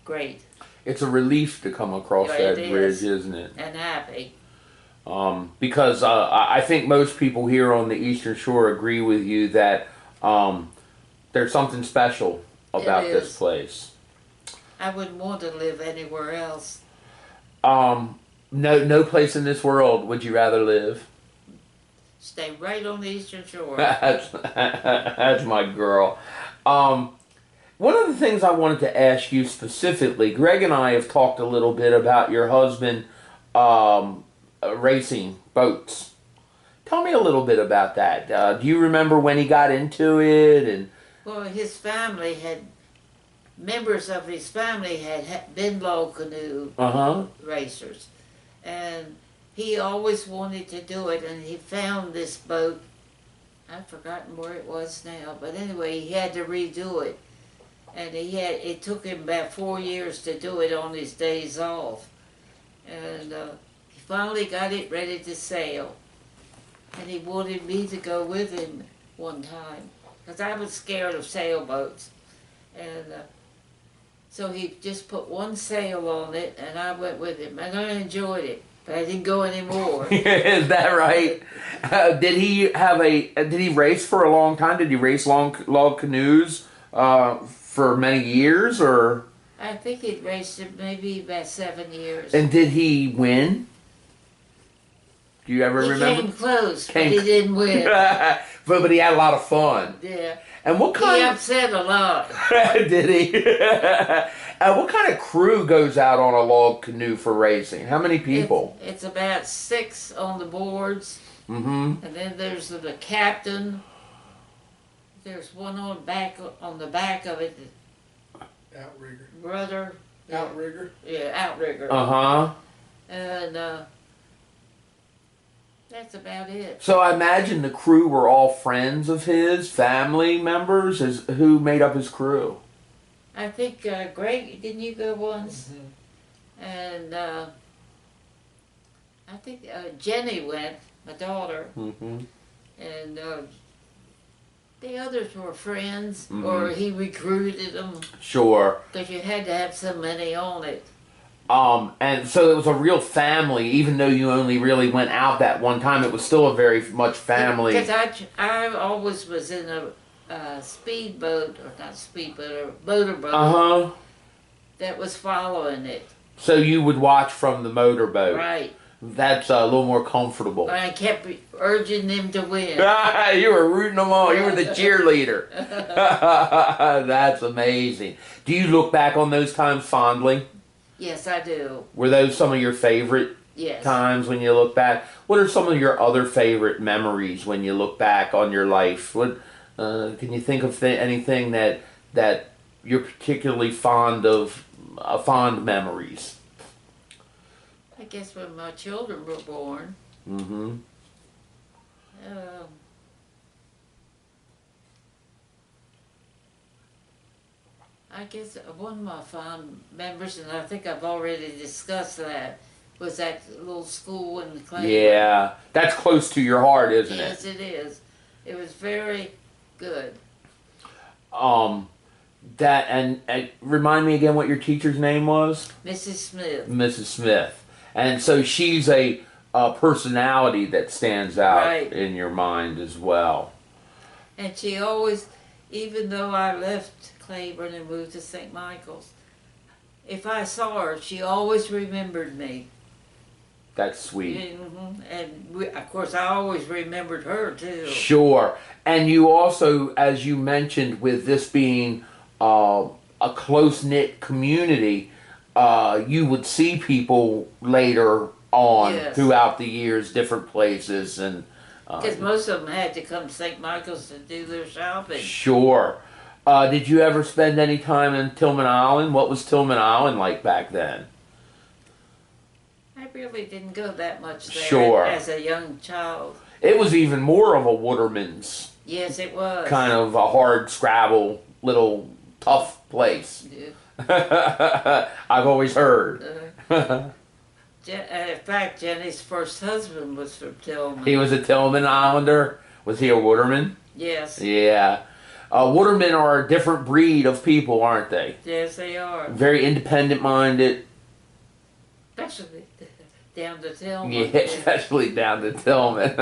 great It's a relief to come across Yeah, that it bridge, is. isn't it? and happy. Because I think most people here on the Eastern Shore agree with you that there's something special about It this is. place. I wouldn't want to live anywhere else. No place in this world would you rather live. Stay right on the Eastern Shore. That's my girl. One of the things I wanted to ask you specifically, Greg and I have talked a little bit about your husband racing boats. Tell me a little bit about that. Do you remember when he got into it? And Well, his family members of his family had been log canoe racers. And he always wanted to do it, and he found this boat. I've forgotten where it was now, but anyway, he had to redo it. And it took him about 4 years to do it on his days off. And he finally got it ready to sail. And he wanted me to go with him one time, because I was scared of sailboats. And so he just put one sail on it, and I went with him, and I enjoyed it. But I didn't go anymore. Is that right? Did he race for a long time? Did he race log canoes for many years, or? I think he'd raced it maybe about 7 years. And did he win? Do you ever He remember? came close, but he didn't win. but he had a lot of fun. Yeah. And what He kind? upset a lot. Did he? What kind of crew goes out on a log canoe for racing? How many people? It's about 6 on the boards, Mm-hmm. and then there's the captain. There's one on the back of it, Outrigger. brother. Outrigger. Yeah, outrigger. Uh-huh. And that's about it. So I imagine the crew were all friends of his, family members. Who made up his crew? I think Greg, didn't you go once? Mm-hmm. And I think Jenny went, my daughter, Mm-hmm. and the others were friends, Mhm. or he recruited them, Sure. because you had to have so many on it. And so it was a real family, even though you only really went out that one time. It was still a very much family. Because I always was in a speedboat, or not speedboat, or motorboat Uh-huh. that was following it. So you would watch from the motorboat. Right. That's a little more comfortable. But I kept urging them to win. You were rooting them on. You were the cheerleader. That's amazing. Do you look back on those times fondly? Yes, I do. Were those some of your favorite Yes. times when you look back? What are some of your other favorite memories when you look back on your life? What can you think of anything that you're particularly fond of? Fond memories. I guess when my children were born. Mm-hmm. I guess one of my fond memories, and I think I've already discussed that, was that little school in Clayton. Yeah, that's close to your heart, isn't it? Yes, it is. It was very good. That and remind me again what your teacher's name was. Mrs. Smith. Mrs. Smith. And so she's a personality that stands out Right. in your mind as well. And she always, even though I left Claiborne and moved to St. Michael's, if I saw her, she always remembered me. That's sweet. And of course, I always remembered her too. Sure. And you also, as you mentioned, with this being a close-knit community, you would see people later on Yes. throughout the years, different places, and Because most of them had to come to St. Michael's to do their shopping. sure. Did you ever spend any time in Tillman Island? What was Tillman Island like back then? I really didn't go that much there Sure. as a young child. It was even more of a Waterman's Yes, it was. kind of a hard scrabble, little tough place. Yeah. I've always heard. In fact, Jenny's first husband was from Tillman. He was a Tillman Islander. Was he a Waterman? Yes. Yeah. Watermen are a different breed of people, aren't they? Yes, they are. Very independent-minded. Especially down to Tillman. Yeah, especially down to Tillman.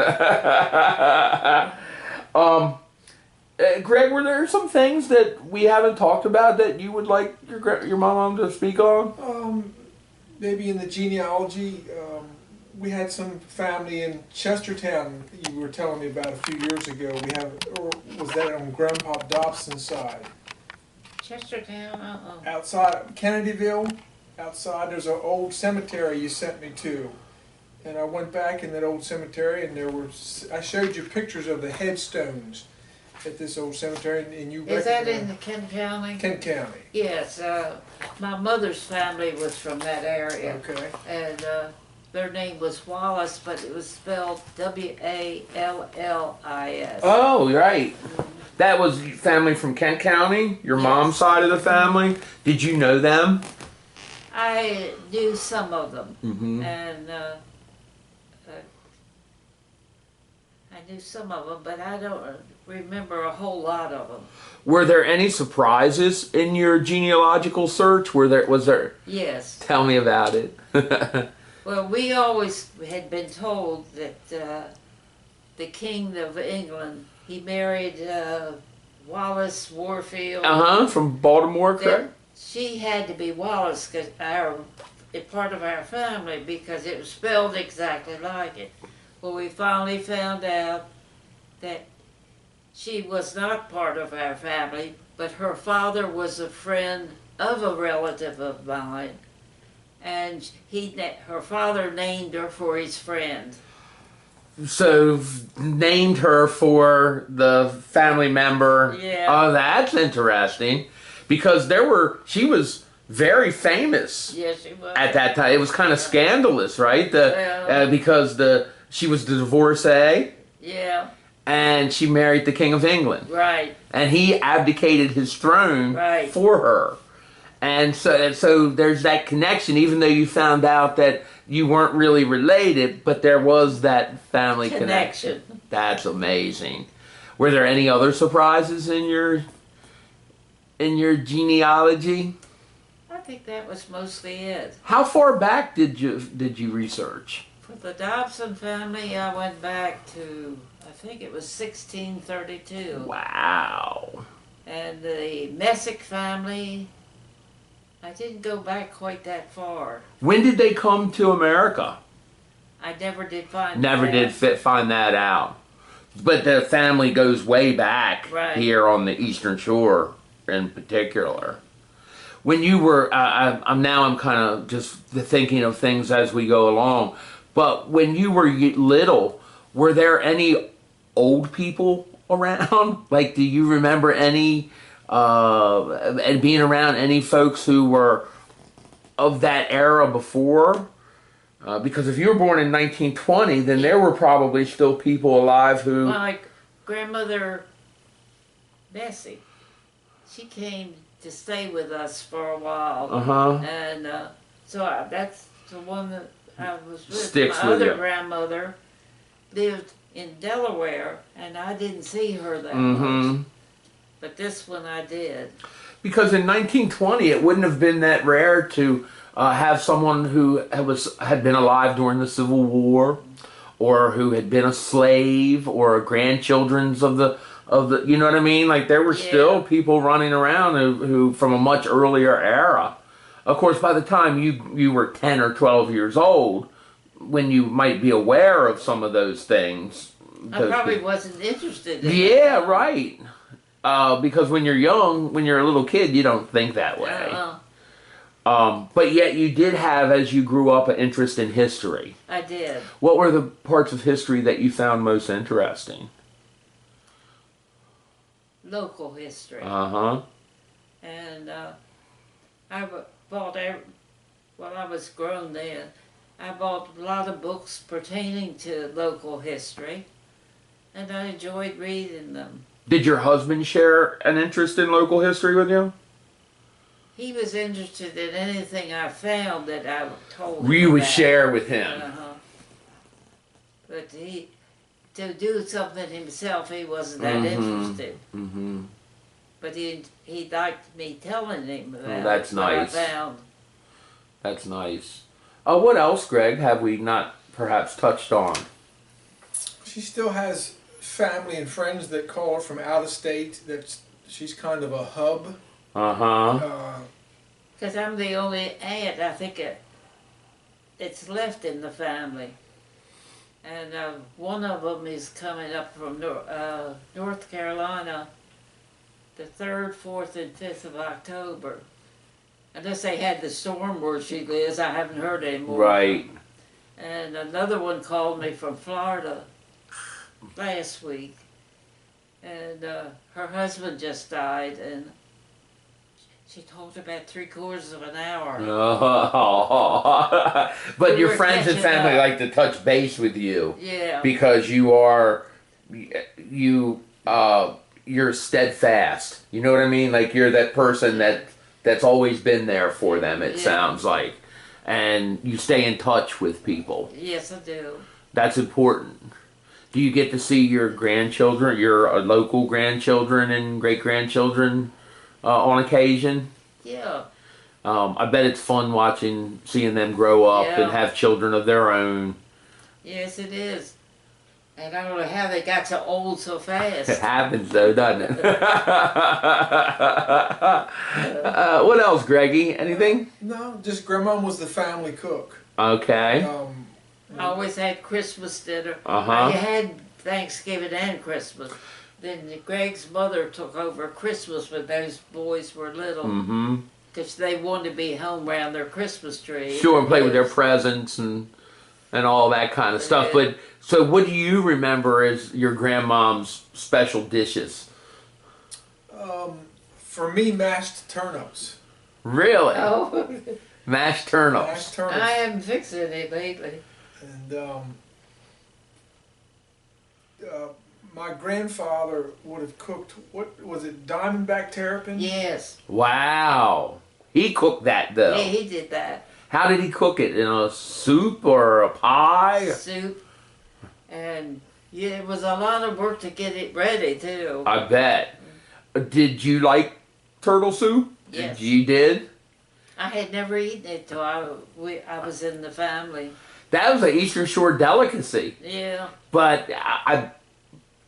Greg, were there some things that we haven't talked about that you would like your mom to speak on? Maybe in the genealogy, we had some family in Chestertown you were telling me about a few years ago. We have, or was that on Grandpa Dobson's side? Chestertown, Outside Kennedyville, outside there's an old cemetery you sent me to. And I went back in that old cemetery and I showed you pictures of the headstones at this old cemetery and you Is that in recognized- the Kent County? Kent County. Yes, my mother's family was from that area. Okay. And their name was Wallace, but it was spelled W-A-L-L-I-S. Oh, right. That was family from Kent County, your mom's side of the family. Did you know them? I knew some of them, Mm-hmm. and I knew some of them, but I don't remember a whole lot of them. Were there any surprises in your genealogical search? Was there? Yes. Tell me about it. Well, we always had been told that the King of England, he married Wallace Warfield. From Baltimore, That correct? she had to be Wallace, cause part of our family, because it was spelled exactly like it. Well, we finally found out that she was not part of our family, but her father was a friend of a relative of mine, and her father named her for his friend. So named her for the family member. Yeah. Oh, that's interesting, because she was very famous Yes, she was. at that time. It was kind of scandalous, right? Yeah. Because she was the divorcee Yeah, and she married the King of England, right. and he abdicated his throne Right. for her. And so there's that connection, even though you found out that you weren't really related, but there was that family connection. That's amazing. Were there any other surprises in your genealogy? I think that was mostly it. How far back did you research? For the Dobson family, I went back to, I think it was 1632. Wow. And the Messick family, I didn't go back quite that far. When did they come to America? I never did find Never that. did find that out. But the family goes way back Right. here on the Eastern Shore in particular. When you were, I'm kind of just thinking of things as we go along. But when you were little, were there any old people around? Like, do you remember any, and being around any folks who were of that era before? Because if you were born in 1920, then there were probably still people alive who... Well, like grandmother Bessie, she came to stay with us for a while. Uh-huh. And that's the one that I was with. Sticks My with other you. grandmother lived in Delaware, and I didn't see her that Mm-hmm. much. But this one I did. Because in 1920, it wouldn't have been that rare to have someone who had been alive during the Civil War, or who had been a slave, or grandchildren's of the you know what I mean? Like, there were still people running around who from a much earlier era. Of course, by the time you were 10 or 12 years old, when you might be aware of some of those things. I probably wasn't interested in Yeah, it. right. Because when you're young, when you're a little kid, you don't think that way. But yet you did have, as you grew up, an interest in history. I did. What were the parts of history that you found most interesting? Local history. Uh-huh. And I bought, when I was grown then, I bought a lot of books pertaining to local history, and I enjoyed reading them. Did your husband share an interest in local history with you? He was interested in anything I found that I told him You would about. share with him. Uh-huh. But to do something himself, he wasn't that interested. Mm-hmm. But he liked me telling him about that's what nice. I found. That's nice. What else, Greg, have we not perhaps touched on? She still has family and friends that call her from out of state. She's kind of a hub. Uh-huh. Because I'm the only aunt, I think, it's left in the family. And one of them is coming up from North Carolina the 3rd, 4th, and 5th of October. Unless they had the storm where she lives, I haven't heard anymore. Right. And another one called me from Florida last week. And her husband just died, and she talked about 3/4 of an hour. Oh. But We your were friends and catching family up. like to touch base with you Yeah. because you're steadfast. You know what I mean? Like, you're that person that's always been there for them, it Yeah. sounds like. And you stay in touch with people. Yes, I do. That's important. Do you get to see your grandchildren, your local grandchildren and great-grandchildren on occasion? Yeah. I bet it's fun seeing them grow up Yeah. and have children of their own. Yes, it is. And I don't know how they got so old so fast. It happens though, doesn't it? What else, Greggy? Anything? No, just grandma was the family cook. Okay. I always had Christmas dinner. Uh-huh. I had Thanksgiving and Christmas. Then Greg's mother took over Christmas when those boys were little. Mm-hmm. Because they wanted to be home around their Christmas tree. Sure, and play with their presents and all that kind of stuff. Yeah. But so, what do you remember as your grandmom's special dishes? For me, mashed turnips. Really? Oh, Mashed turnips. Mashed turnips. I haven't fixed any lately. And my grandfather would have cooked, what was it, diamondback terrapin? Yes. Wow. He cooked that though. Yeah, he did that. How did he cook it? In a soup or a pie? Soup. And yeah, it was a lot of work to get it ready too. I bet. Did you like turtle soup? Yes. You did? I had never eaten it till I was in the family. That was an Eastern Shore delicacy. Yeah. But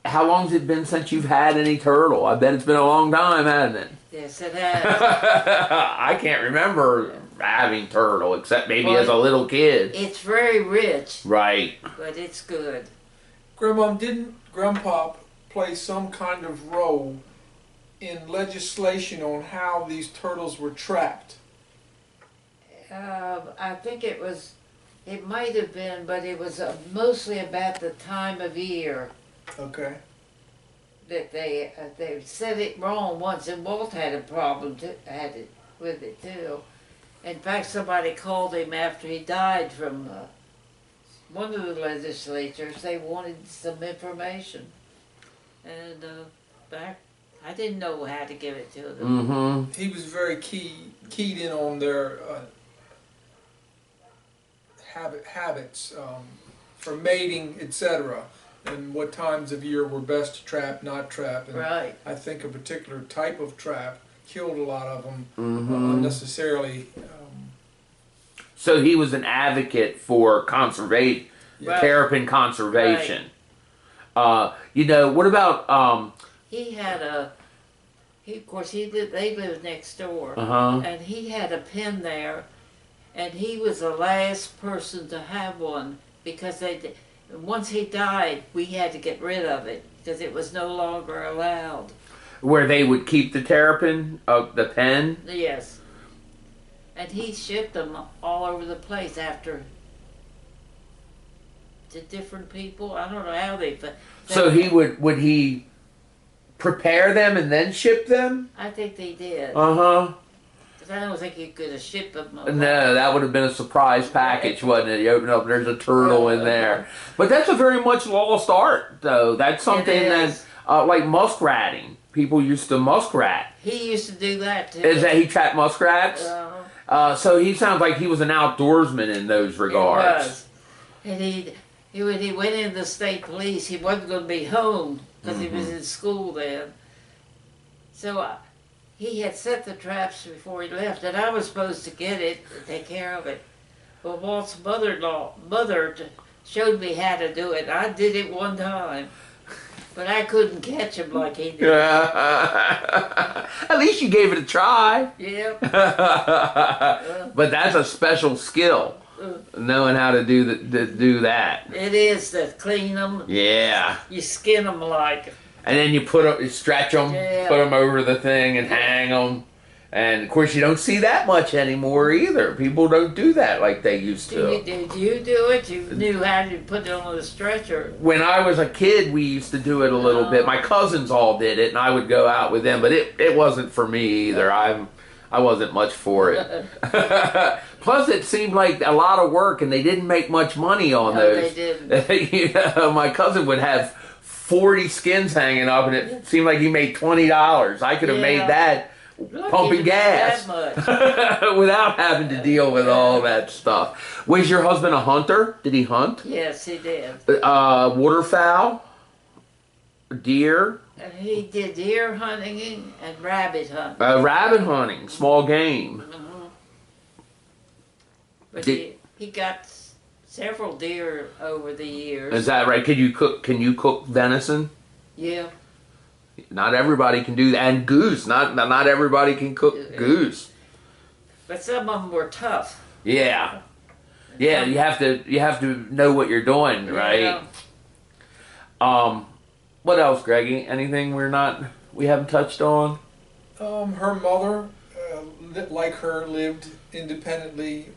how long's it been since you've had any turtle? I bet it's been a long time, hasn't it? Yes, it has. I can't remember having turtle except maybe as a little kid. It's very rich. Right. But it's good. Grandma, didn't Grandpa play some kind of role in legislation on how these turtles were trapped? I think it might have been, but it was mostly about the time of year Okay. that they said it wrong once, and Walt had a problem with it too. In fact, somebody called him after he died from one of the legislatures. They wanted some information, and I didn't know how to give it to them. Mm-hmm. He was very keyed in on their habits for mating, etc., and what times of year were best to trap, not trap. And Right. I think a particular type of trap killed a lot of them Mm-hmm. unnecessarily. So he was an advocate for Right. terrapin conservation. What about He had of course, they lived next door, uh-huh. and he had a pen there, and he was the last person to have one because once he died, we had to get rid of it because it was no longer allowed. Where they would keep the terrapin of the pen? Yes, and he shipped them all over the place to different people. I don't know how So he would he prepare them and then ship them? I think they did. Uh-huh. Because I don't think you could have shipped them. No, that would have been a surprise package, wasn't it? You open up, there's a turtle in there. But that's a very much lost art, though. That's something that, like muskratting. People used to muskrat. He used to do that too. Is that he trapped muskrats? So he sounds like he was an outdoorsman in those regards. He was. And when he went into the state police, he wasn't going to be home because he was in school then. So he had set the traps before he left, and I was supposed to get it and take care of it. Well, Walt's mother showed me how to do it. I did it one time, but I couldn't catch him like he did. At least you gave it a try. Yep. But that's a special skill, knowing how to do that. It is to clean them. Yeah. You skin them like. And then you stretch them, put them over the thing, and hang them. And of course, you don't see that much anymore either. People don't do that like they used to. Did you do it? You knew how to put it on the stretcher. When I was a kid, we used to do it a little bit. My cousins all did it, and I would go out with them. But it wasn't for me either. I wasn't much for it. Plus, it seemed like a lot of work, and they didn't make much money on those. They didn't. My cousin would have 40 skins hanging up, and it seemed like he made $20. I could have made that pumping gas without having to deal with all that stuff. Was your husband a hunter? Did he hunt? Yes, he did. Waterfowl? Deer? And he did deer hunting and rabbit hunting. Rabbit hunting, small game. But he got several deer over the years. Is that right? Can you cook venison? Yeah. Not everybody can do that. And goose. Not everybody can cook goose. But some of them were tough. Yeah. Yeah, you have to know what you're doing, right? Yeah. What else, Greggy? Anything we haven't touched on? Her mother, like her, lived independently,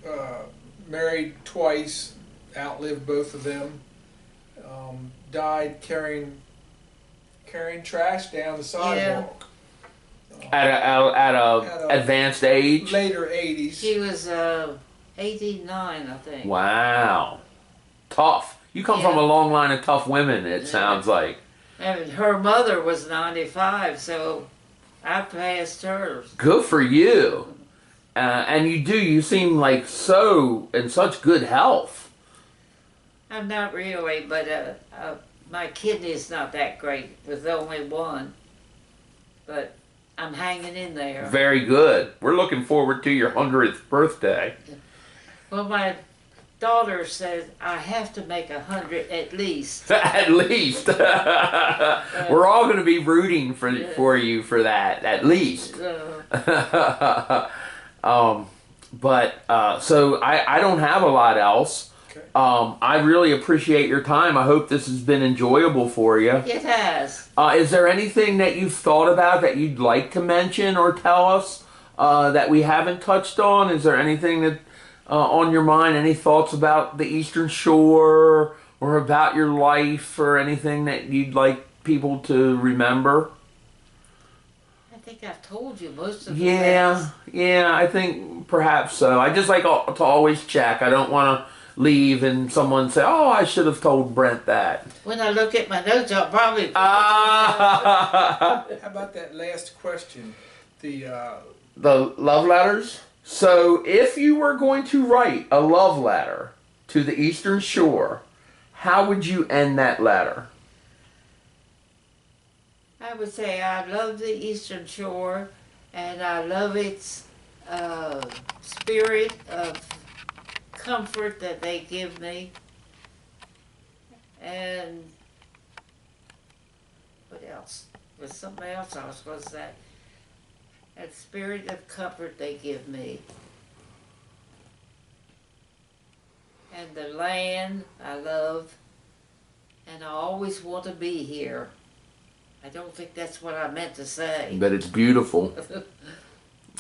married twice, outlived both of them, died carrying trash down the sidewalk. At a advanced age? Later 80s. She was 89, I think. Wow. Tough. You come from a long line of tough women, it sounds like. And her mother was 95, so I passed her. Good for you. And you seem like in such good health. I'm not really, but my kidney's not that great with only one. But I'm hanging in there. Very good. We're looking forward to your 100th birthday. Well, my daughter says I have to make 100 at least. At least. We're all going to be rooting for you for that, at least. So I don't have a lot else. Okay. I really appreciate your time. I hope this has been enjoyable for you. It has. Is there anything that you've thought about that you'd like to mention or tell us that we haven't touched on? Is there anything that on your mind? Any thoughts about the Eastern Shore or about your life or anything that you'd like people to remember? I think I've told you most of Yeah, I think perhaps so. I just like to always check. I don't want to leave and someone say, "Oh, I should have told Brent that." When I look at my notes, I'll probably. How about that last question? The love letters. So, if you were going to write a love letter to the Eastern Shore, how would you end that letter? I would say I love the Eastern Shore, and I love its spirit of comfort that they give me. And what else? Was something else I was going to say. That spirit of comfort they give me. And the land I love, and I always want to be here. I don't think that's what I meant to say. But it's beautiful.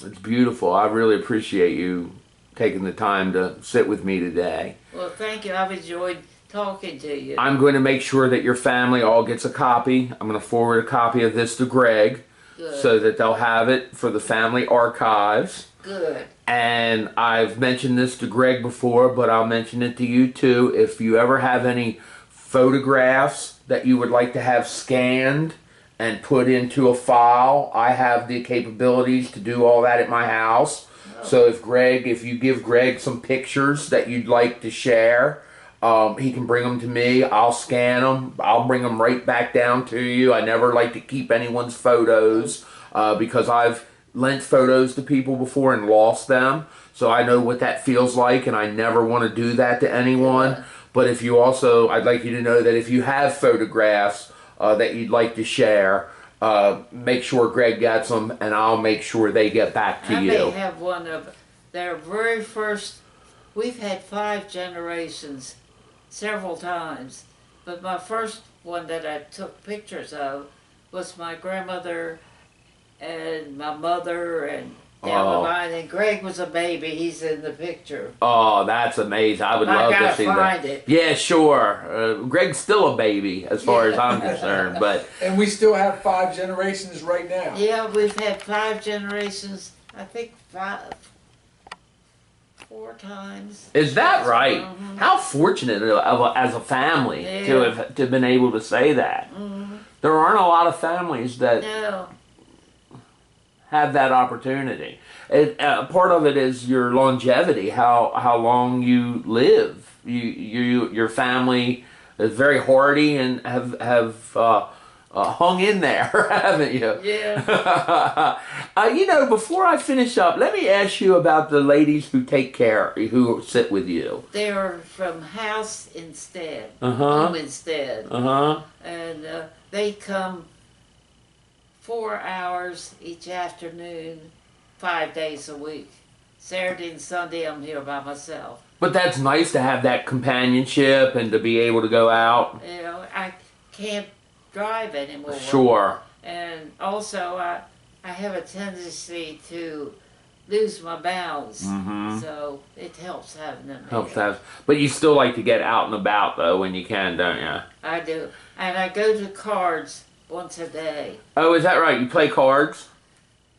It's beautiful. I really appreciate you taking the time to sit with me today. Well, thank you. I've enjoyed talking to you. I'm going to make sure that your family all gets a copy. I'm going to forward a copy of this to Greg. Good. So that they'll have it for the family archives. Good. And I've mentioned this to Greg before, but I'll mention it to you too. If you ever have any photographs that you would like to have scanned and put into a file, I have the capabilities to do all that at my house. Oh. So if you give Greg some pictures that you'd like to share, he can bring them to me. I'll scan them. I'll bring them right back down to you. I never like to keep anyone's photos because I've lent photos to people before and lost them. So I know what that feels like, and I never want to do that to anyone. Yeah. But if you also, I'd like you to know that if you have photographs that you'd like to share, make sure Greg gets them, and I'll make sure they get back to I you. may have one of their very first. We've had 5 generations several times, but my first one that I took pictures of was my grandmother and my mother and down the line, and Greg was a baby. He's in the picture. Oh, that's amazing. I would love to see find that. it. Yeah, sure. Greg's still a baby as far as I'm concerned, but and we still have 5 generations right now. Yeah, we've had 5 generations. I think 4 times. is that right? Mhm. How fortunate as a family to Yeah. have been able to say that. There aren't a lot of families that No. have that opportunity. Part of it is your longevity, how long you live. Your family is very hardy and have hung in there, haven't you? Yeah. Before I finish up, let me ask you about the ladies who sit with you. They're from House Instead. Uh-huh. Home Instead. And they come 4 hours each afternoon, 5 days a week. Saturday and Sunday I'm here by myself. But that's nice to have that companionship and to be able to go out. You know, I can't drive anymore. Sure. And also I have a tendency to lose my balance. Mhm. So it helps having them Helps here. have, but you still like to get out and about though when you can, don't you? I do. And I go to cards once a day. Oh, is that right? You play cards?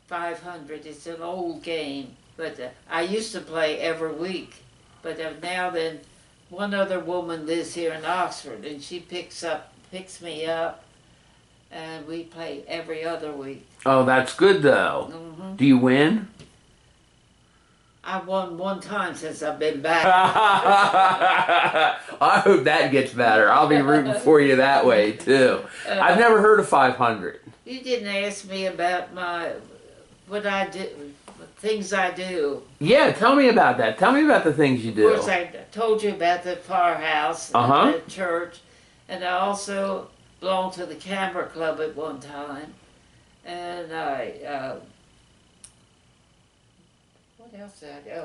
500. It's an old game. But I used to play every week. But now then, one other woman lives here in Oxford, and she picks me up, and we play every other week. Oh, that's good though. Hmm. Do you win? I won 1 time since I've been back. I hope that gets better. I'll be rooting for you that way too. I've never heard of 500. You didn't ask me about what I do, things I do. Yeah, tell me about that. Tell me about the things you do. Of course, I told you about the firehouse and the church, and I also belonged to the camera club at one time. And what else did I do?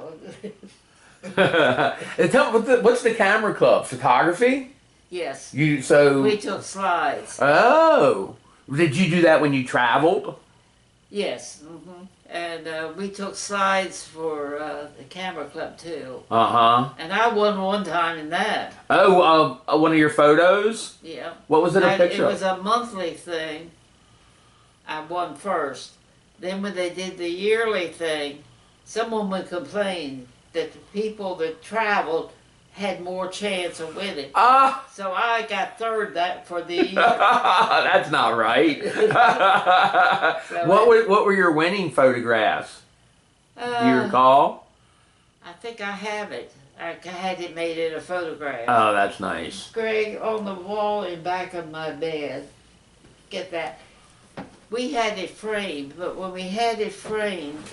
And what's the camera club? Photography? Yes. So we took slides. Oh, did you do that when you traveled? Yes. And we took slides for the camera club too. And I won one time in that. Oh, one of your photos? Yeah. What was it a picture of? It was a monthly thing. I won first. Then when they did the yearly thing, someone would complain that the people that traveled had more chance of winning. So I got third for the year. That's not right. What were your winning photographs? Do you recall? I think I have it. I had it made in a photograph. Oh, that's nice. Greg, on the wall in back of my bed. Get that. We had it framed, but when we had it framed,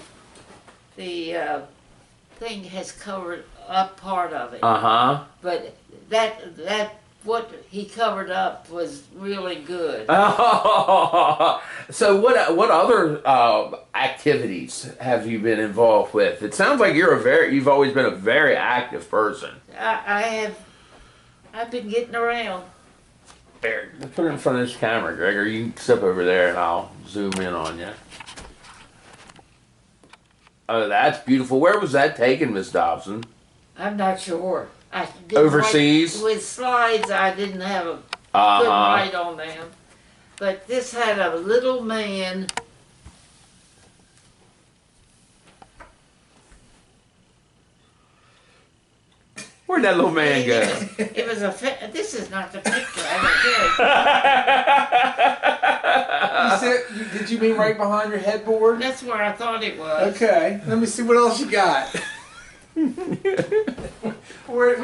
the thing has covered up part of it. But that what he covered up was really good. So what other activities have you been involved with? It sounds like you've always been a very active person. I've been getting around. There, put it in front of this camera, Greg, or you can step over there and I'll zoom in on you. Oh, that's beautiful. Where was that taken, Miss Dobson? I'm not sure. I didn't Overseas? with slides, I didn't have couldn't write on them. But this had a little man. Where'd that little man go? It was this is not the picture. I don't You said, did you mean right behind your headboard? That's where I thought it was. Okay, let me see what else you got. We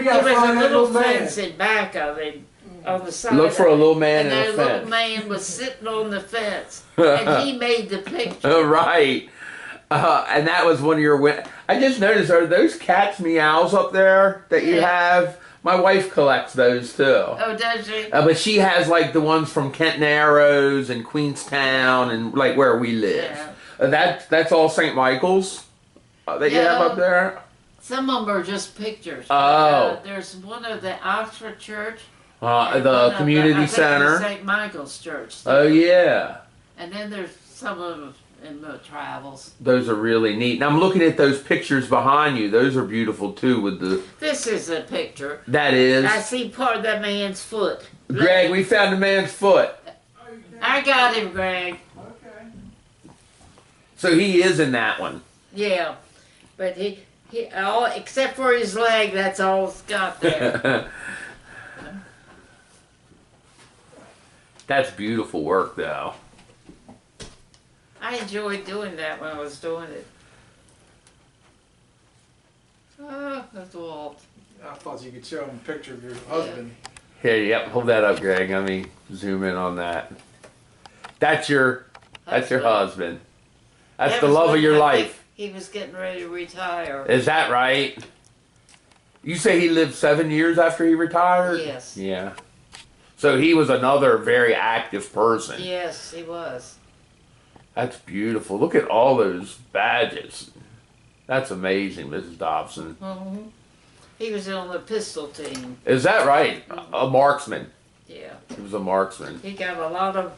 got There was a little man. fence in back of him on the side. Look for a little man and in a that fence. little man was sitting on the fence, and he made the picture. Right. And that was one of your I just noticed, are those cat's meows up there that you have? My wife collects those too. Oh, does she? But she has like the ones from Kent Narrows and Queenstown and like where we live. Yeah. That's all St. Michael's that you have up there? Some of them are just pictures. Oh. There's one of the Oxford Church. The community center. St. Michael's Church. Oh yeah. And then there's some of them in the travels. Those are really neat. And I'm looking at those pictures behind you. Those are beautiful too with the... This is a picture. That is. I see part of that man's foot. Greg, we found the man's foot. I got him, Greg. Okay. So he is in that one. Yeah. But he all except for his leg, that's all it's got there. That's beautiful work though. I enjoyed doing that when I was doing it. Oh, that's Walt. I thought you could show him a picture of your husband. Here, yep, hold that up, Greg. Let me zoom in on that. That's your husband. That's the love of your life. He was getting ready to retire. Is that right? You say he lived 7 years after he retired? Yes. Yeah. So he was another very active person. Yes, he was. That's beautiful. Look at all those badges. That's amazing, Mrs. Dobson. Mm-hmm. He was on the pistol team. Is that right? A marksman. Yeah. He was a marksman. He got a lot of...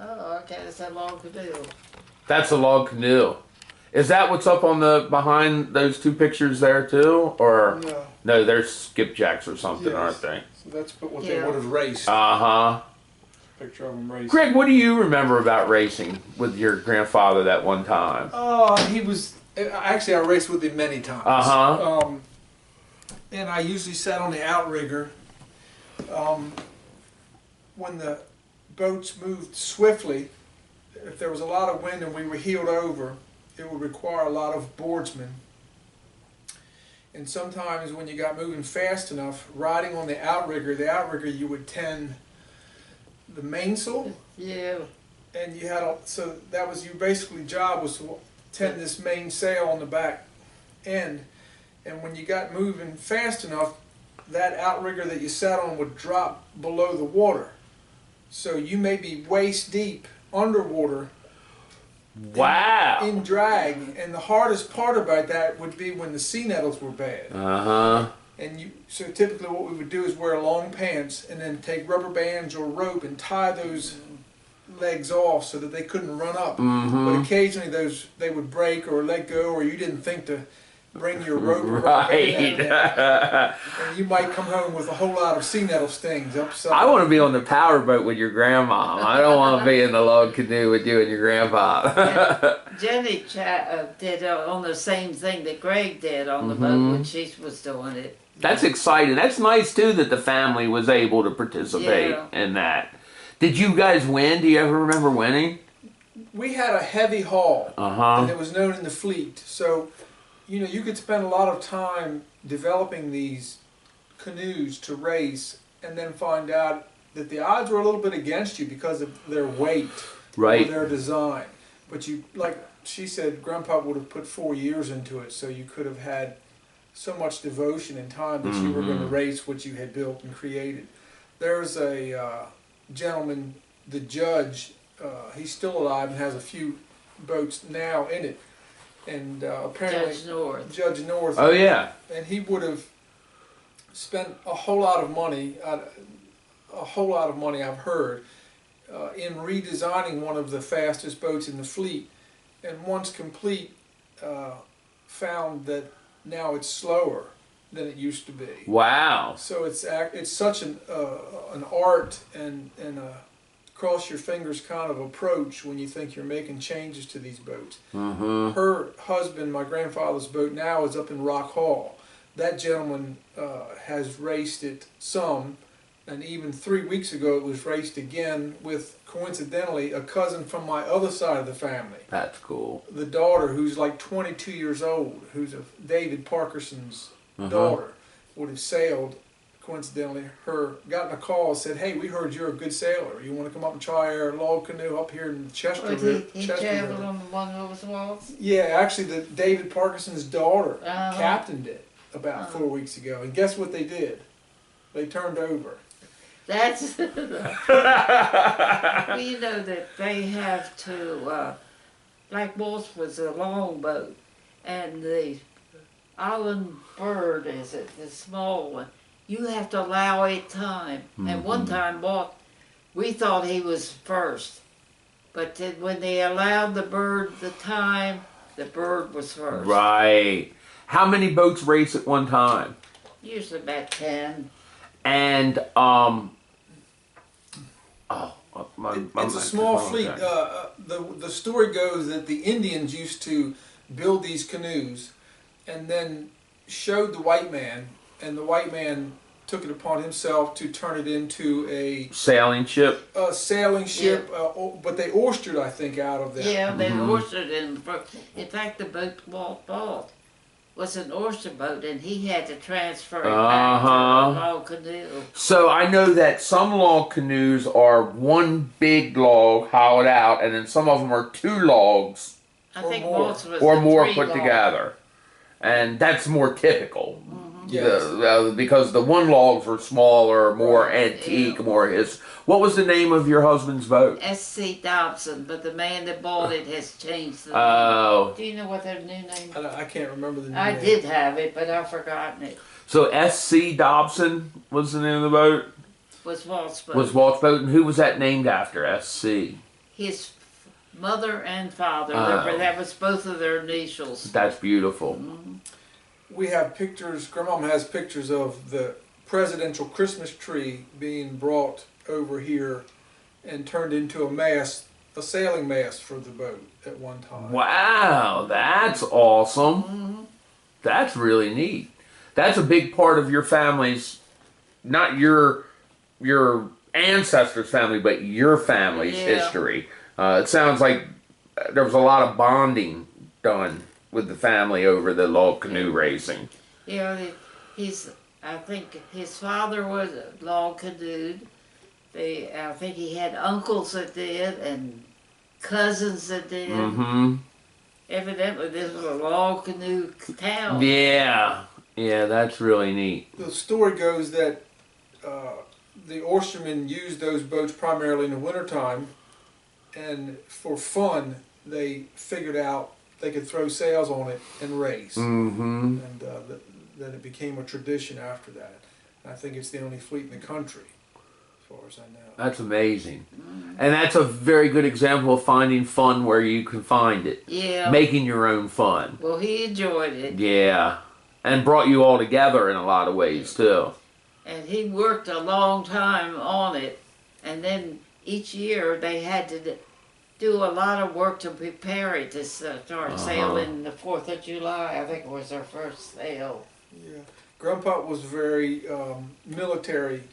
Oh, okay, that's a log canoe. That's a log canoe. Is that what's up on the behind those two pictures there too? Or no, they're skipjacks or something, aren't they? So that's what they would have raced. Uh-huh. Picture of him racing. Greg, what do you remember about racing with your grandfather that one time? He was... Actually, I raced with him many times. Uh-huh. And I usually sat on the outrigger. When the boats moved swiftly, if there was a lot of wind and we were heeled over, it would require a lot of boardsmen. And sometimes when you got moving fast enough, riding on the outrigger you would tend the mainsail, Yeah. and you had so that was your basically job was to tend this mainsail on the back end, and when you got moving fast enough, that outrigger that you sat on would drop below the water, so you may be waist deep underwater. Wow. In drag, and the hardest part about that would be when the sea nettles were bad. Uh-huh. And so typically what we would do is wear long pants and then take rubber bands or rope and tie those legs off so that they couldn't run up. But occasionally they would break or let go, or you didn't think to bring your rope or rubber band down. And you might come home with a whole lot of sea nettle stings upside. I want to be on the power boat with your grandma. I don't want to be in the log canoe with you and your grandpa. Jenny did on the same thing that Greg did on the boat when she was doing it. That's exciting. That's nice too that the family was able to participate in that. Did you guys win? Do you ever remember winning? We had a heavy haul, Uh-huh. and it was known in the fleet. So, you know, you could spend a lot of time developing these canoes to race, and then find out that the odds were a little bit against you because of their weight or their design. But you, like she said, Grandpa would have put 4 years into it, so you could have had so much devotion and time that you were going to race what you had built and created. There's a gentleman, the judge, he's still alive and has a few boats now in it. And apparently Judge North. Oh yeah. And he would have spent a whole lot of money, I've heard, in redesigning one of the fastest boats in the fleet. And once complete, found that now it's slower than it used to be. Wow. So it's such an art and a cross your fingers kind of approach when you think you're making changes to these boats. Her husband, my grandfather's boat now, is up in Rock Hall. That gentleman has raced it some, and even 3 weeks ago it was raced again with, coincidentally, a cousin from my other side of the family. That's cool. The daughter, who's like 22 years old, who's David Parkinson's daughter, would have sailed, coincidentally, gotten a call, said, "Hey, we heard you're a good sailor. You want to come up and try our log canoe up here in Chester River?" He traveled on one of those walls? Yeah, actually, David Parkinson's daughter captained it about 4 weeks ago. And guess what they did? They turned over. That's, well, you know that they have to, like Walt's was a longboat, and the island bird, is it, the small one, you have to allow it time. And one time, Walt, we thought he was first, but then when they allowed the bird the time, the bird was first. Right. How many boats race at one time? Usually about 10. And it's a small fleet. The story goes that the Indians used to build these canoes and then showed the white man, and the white man took it upon himself to turn it into a sailing ship. A sailing ship, but they oystered, I think, out of them. Yeah, they oystered in fact, the boat Walt bought was an oyster boat, and he had to transfer it back to a log canoe. So I know that some log canoes are one big log hollowed out, and then some of them are 2 logs I think Walt's was or more 3 put log. together, and that's more typical. Yes. Because the one logs are smaller, more antique, more his. What was the name of your husband's boat? S.C. Dobson, but the man that bought it has changed the name. Oh. Do you know what their new name is? I can't remember the name. I did have it, but I've forgotten it. So S.C. Dobson was the name of the boat? Was Walt's boat. Was Walt's boat, and who was that named after? S.C. His mother and father. Oh. That was both of their initials. That's beautiful. We have pictures, Grandmama has pictures of the presidential Christmas tree being brought over here and turned into a mast, a sailing mast for the boat at one time. Wow, that's awesome. That's really neat. That's a big part of your family's, not your ancestors' family, but your family's history. It sounds like there was a lot of bonding done with the family over the log canoe racing. You know, I think his father was log canoed. I think he had uncles that did and cousins that did. Mm-hmm. Evidently, this was a log canoe town. Yeah. Yeah, that's really neat. The story goes that the oystermen used those boats primarily in the wintertime, and for fun, they figured out they could throw sails on it and race. Mm-hmm. And then it became a tradition after that. And I think it's the only fleet in the country, as far as I know. That's amazing. And that's a very good example of finding fun where you can find it. Yeah. Making your own fun. Well, he enjoyed it. Yeah. And brought you all together in a lot of ways, too. And he worked a long time on it. And then each year they had to do a lot of work to prepare it to start sailing the 4th of July. I think it was their first sail. Yeah. Grandpa was very military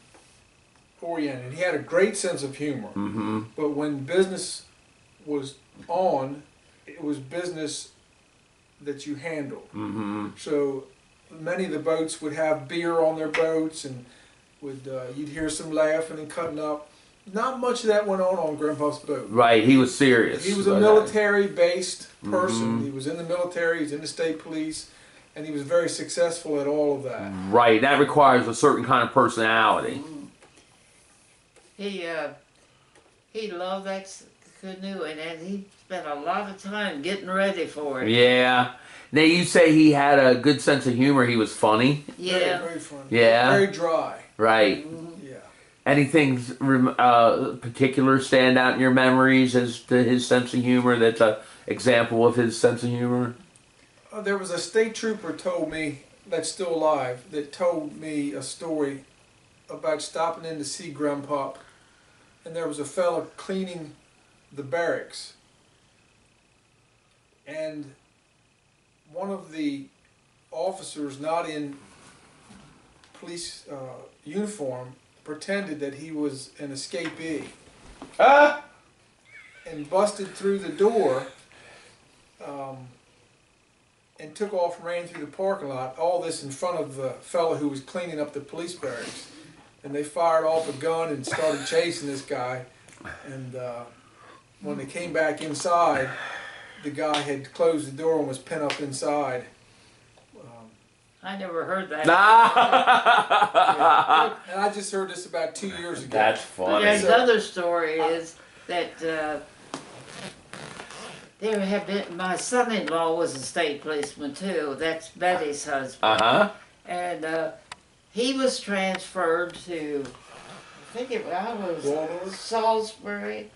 oriented. He had a great sense of humor. Mm-hmm. But when business was on, it was business that you handled. Mm-hmm. So many of the boats would have beer on their boats, and you'd hear some laughing and cutting up. Not much of that went on Grandpa's boat. Right, he was serious. He was a military-based person. Mhm. He was in the military, he was in the state police, and he was very successful at all of that. Right, that requires a certain kind of personality. He loved that canoeing, and he spent a lot of time getting ready for it. Yeah. Now you say he had a good sense of humor. He was funny. Yeah. Very, very funny. Yeah. Very dry. Right. Yeah. Anything particular stand out in your memories as to his sense of humor? That's a example of his sense of humor. There was a state trooper told me, that's still alive, that told me a story about stopping in to see Grandpa, and there was a fella cleaning the barracks, and one of the officers not in police uniform pretended that he was an escapee and busted through the door and took off and ran through the parking lot, all this in front of the fellow who was cleaning up the police barracks. And they fired off a gun and started chasing this guy. And when they came back inside, the guy had closed the door and was pent up inside. I never heard that. Yeah. And I just heard this about 2 years ago. That's funny. There's another story is that there have been, my son-in-law was a state policeman too. That's Betty's husband. Uh-huh. And he was transferred to, I think it was Waldorf? Salisbury,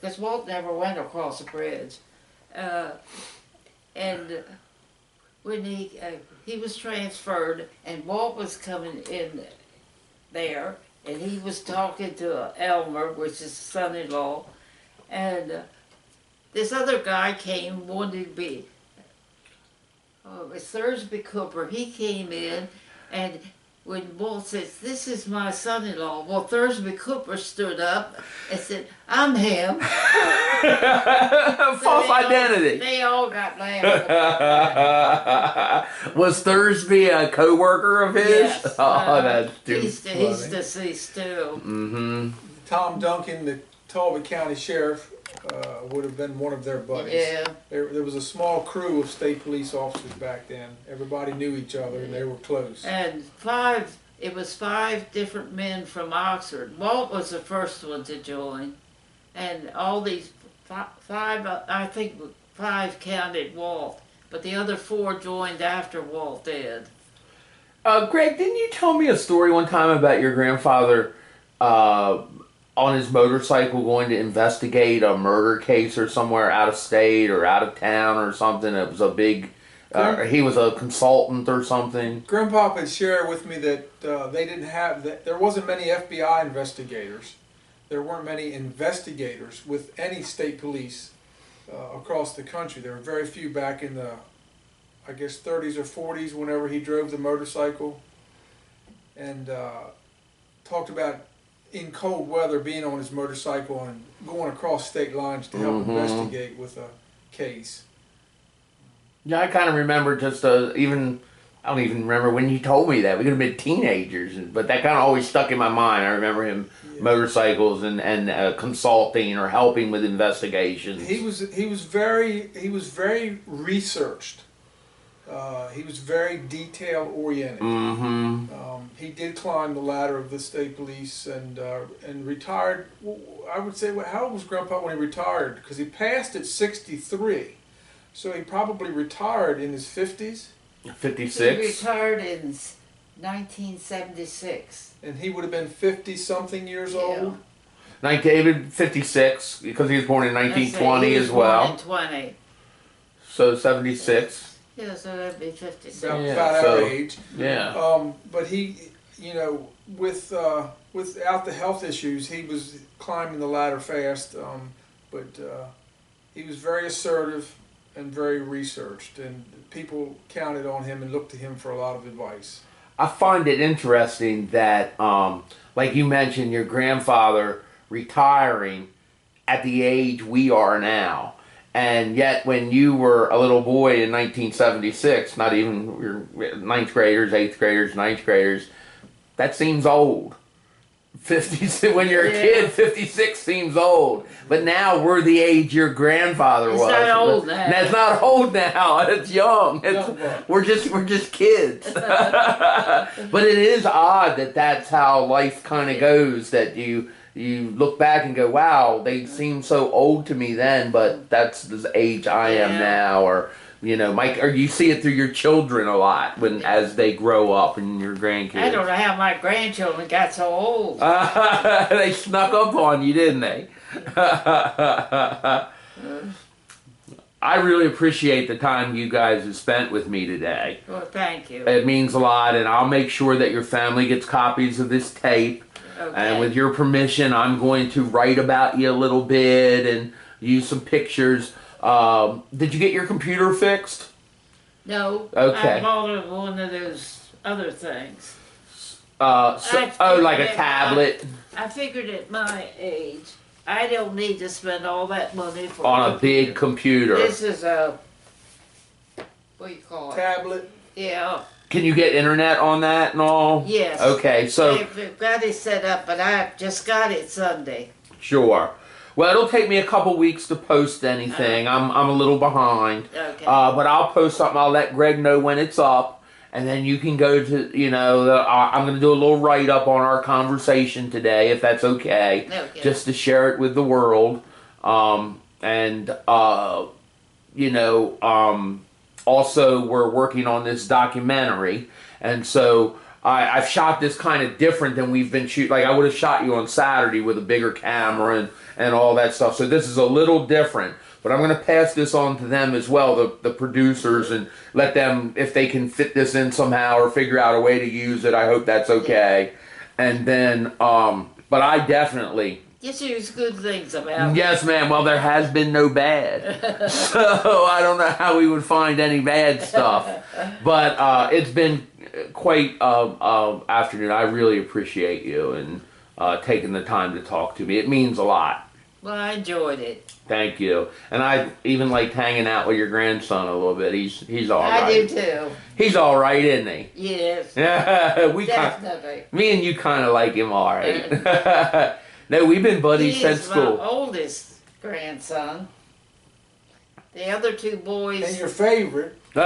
because Walt never went across the bridge. And when he was transferred, and Walt was coming in there, and he was talking to Elmer, which is son-in-law, and this other guy came, wanted to be, it was Thursby Cooper. He came in, and when Walt says, "This is my son-in-law," well, Thursby Cooper stood up and said, "I'm him." False identity. They all got laughing. Was Thursby a co-worker of his? Yes. Oh, that's too He's deceased too. Mm-hmm. Tom Duncan, the Talbot County Sheriff, would have been one of their buddies. Yeah. There was a small crew of state police officers back then. Everybody knew each other and they were close. And it was 5 different men from Oxford. Walt was the first one to join. And all these 5, I think 5 counted Walt, but the other 4 joined after Walt did. Greg, didn't you tell me a story one time about your grandfather on his motorcycle going to investigate a murder case or somewhere out of state or out of town or something? It was a big, he was a consultant or something. Grandpa had shared with me that they didn't have, that there wasn't many FBI investigators. There weren't many investigators with any state police across the country. There were very few back in the, I guess, 30s or 40s whenever he drove the motorcycle. And talked about in cold weather being on his motorcycle and going across state lines to help investigate with a case. Yeah, I kind of remember just even I don't even remember when you told me that. We could have been teenagers, but that kind of always stuck in my mind. I remember him motorcycles and consulting or helping with investigations. He was very researched. He was very detail oriented. He did climb the ladder of the state police and retired. I would say, how old was Grandpa when he retired? Because he passed at 63, so he probably retired in his 50s. 56. He retired in 1976. And he would have been 50-something years old. Like David, 56, because he was born in 1920 as well. Born in 20. So 76. Yeah, so that'd be 56. About our age. Yeah. But he, without the health issues, he was climbing the ladder fast. But he was very assertive and very researched, and people counted on him and looked to him for a lot of advice. I find it interesting that, like you mentioned, your grandfather retiring at the age we are now. And yet when you were a little boy in 1976, not even ninth graders, eighth graders, ninth graders, that seems old. 50, when you're a kid, 56 seems old. But now we're the age your grandfather was. It's not old now. That's not old now. It's young. We're just kids. But it is odd that that's how life kind of goes. That you look back and go, wow, they seemed so old to me then, but that's the age I am now. Or Mike, or you see it through your children a lot as they grow up and your grandkids. I don't know how my grandchildren got so old. They snuck up on you, didn't they? I really appreciate the time you guys have spent with me today. Well, thank you. It means a lot, and I'll make sure that your family gets copies of this tape. Okay. And with your permission, I'm going to write about you a little bit and use some pictures. Did you get your computer fixed? No. Okay. I bought one of those other things. Like a tablet? I figured at my age, I don't need to spend all that money for On a big computer. This is a, what do you call it? Tablet. Yeah. Can you get internet on that and all? Yes. Okay, so... They've got it set up, but I just got it Sunday. Sure. Well, it'll take me a couple weeks to post anything. I'm a little behind. Okay. But I'll post something. I'll let Greg know when it's up. And then you can go to, I'm going to do a little write-up on our conversation today, if that's okay. Okay. Just to share it with the world. Also, we're working on this documentary. And so I've shot this kind of different than we've been shooting. Like, I would have shot you on Saturday with a bigger camera and all that stuff. So this is a little different. But I'm going to pass this on to them as well, the producers, and let them, if they can fit this in somehow or figure out a way to use it, I hope that's okay. And then, but I definitely... Yes, there's good things about it. Yes, ma'am. Well, there has been no bad. So I don't know how we would find any bad stuff. But it's been quite afternoon. I really appreciate you and taking the time to talk to me. It means a lot. Well, I enjoyed it. Thank you. And I even liked hanging out with your grandson a little bit. He's all right. I do too. He's all right, isn't he? Yes. Definitely. Me and you kind of like him all right. No, we've been buddies since school. He's my oldest grandson. The other two boys... And your favorite. I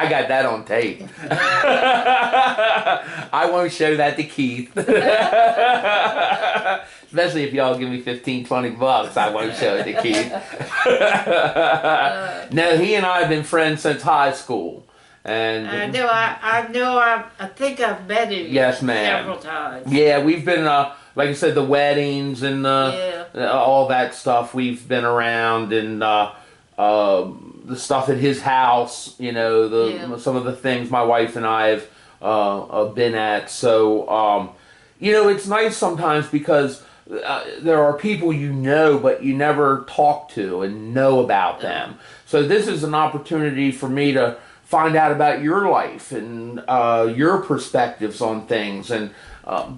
got that on tape. I won't show that to Keith. Especially if y'all give me $15-20, I won't show it to Keith. No, he and I have been friends since high school. And I think I've met him several times. Yeah, we've been, like I said, the weddings and all that stuff. We've been around, and the stuff at his house. Some of the things my wife and I have been at. So, it's nice sometimes because there are people but you never talk to and know about them. So this is an opportunity for me to find out about your life and your perspectives on things, and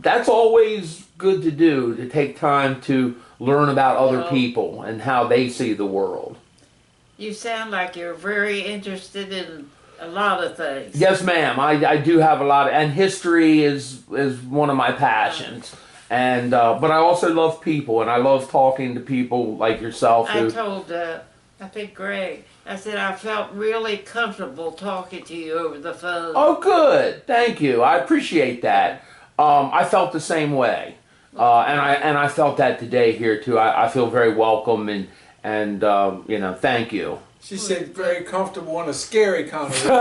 that's always good to do, to take time to learn about other people and how they see the world. You sound like you're very interested in a lot of things. Yes, ma'am. I do have a lot of, and history is one of my passions. And but I also love people, and I love talking to people like yourself. I told, I think Greg, I said I felt really comfortable talking to you over the phone. Oh, good. Thank you. I appreciate that. I felt the same way, and I felt that today here too. I feel very welcome, and you know, thank you. She said very comfortable in a scary kind of way.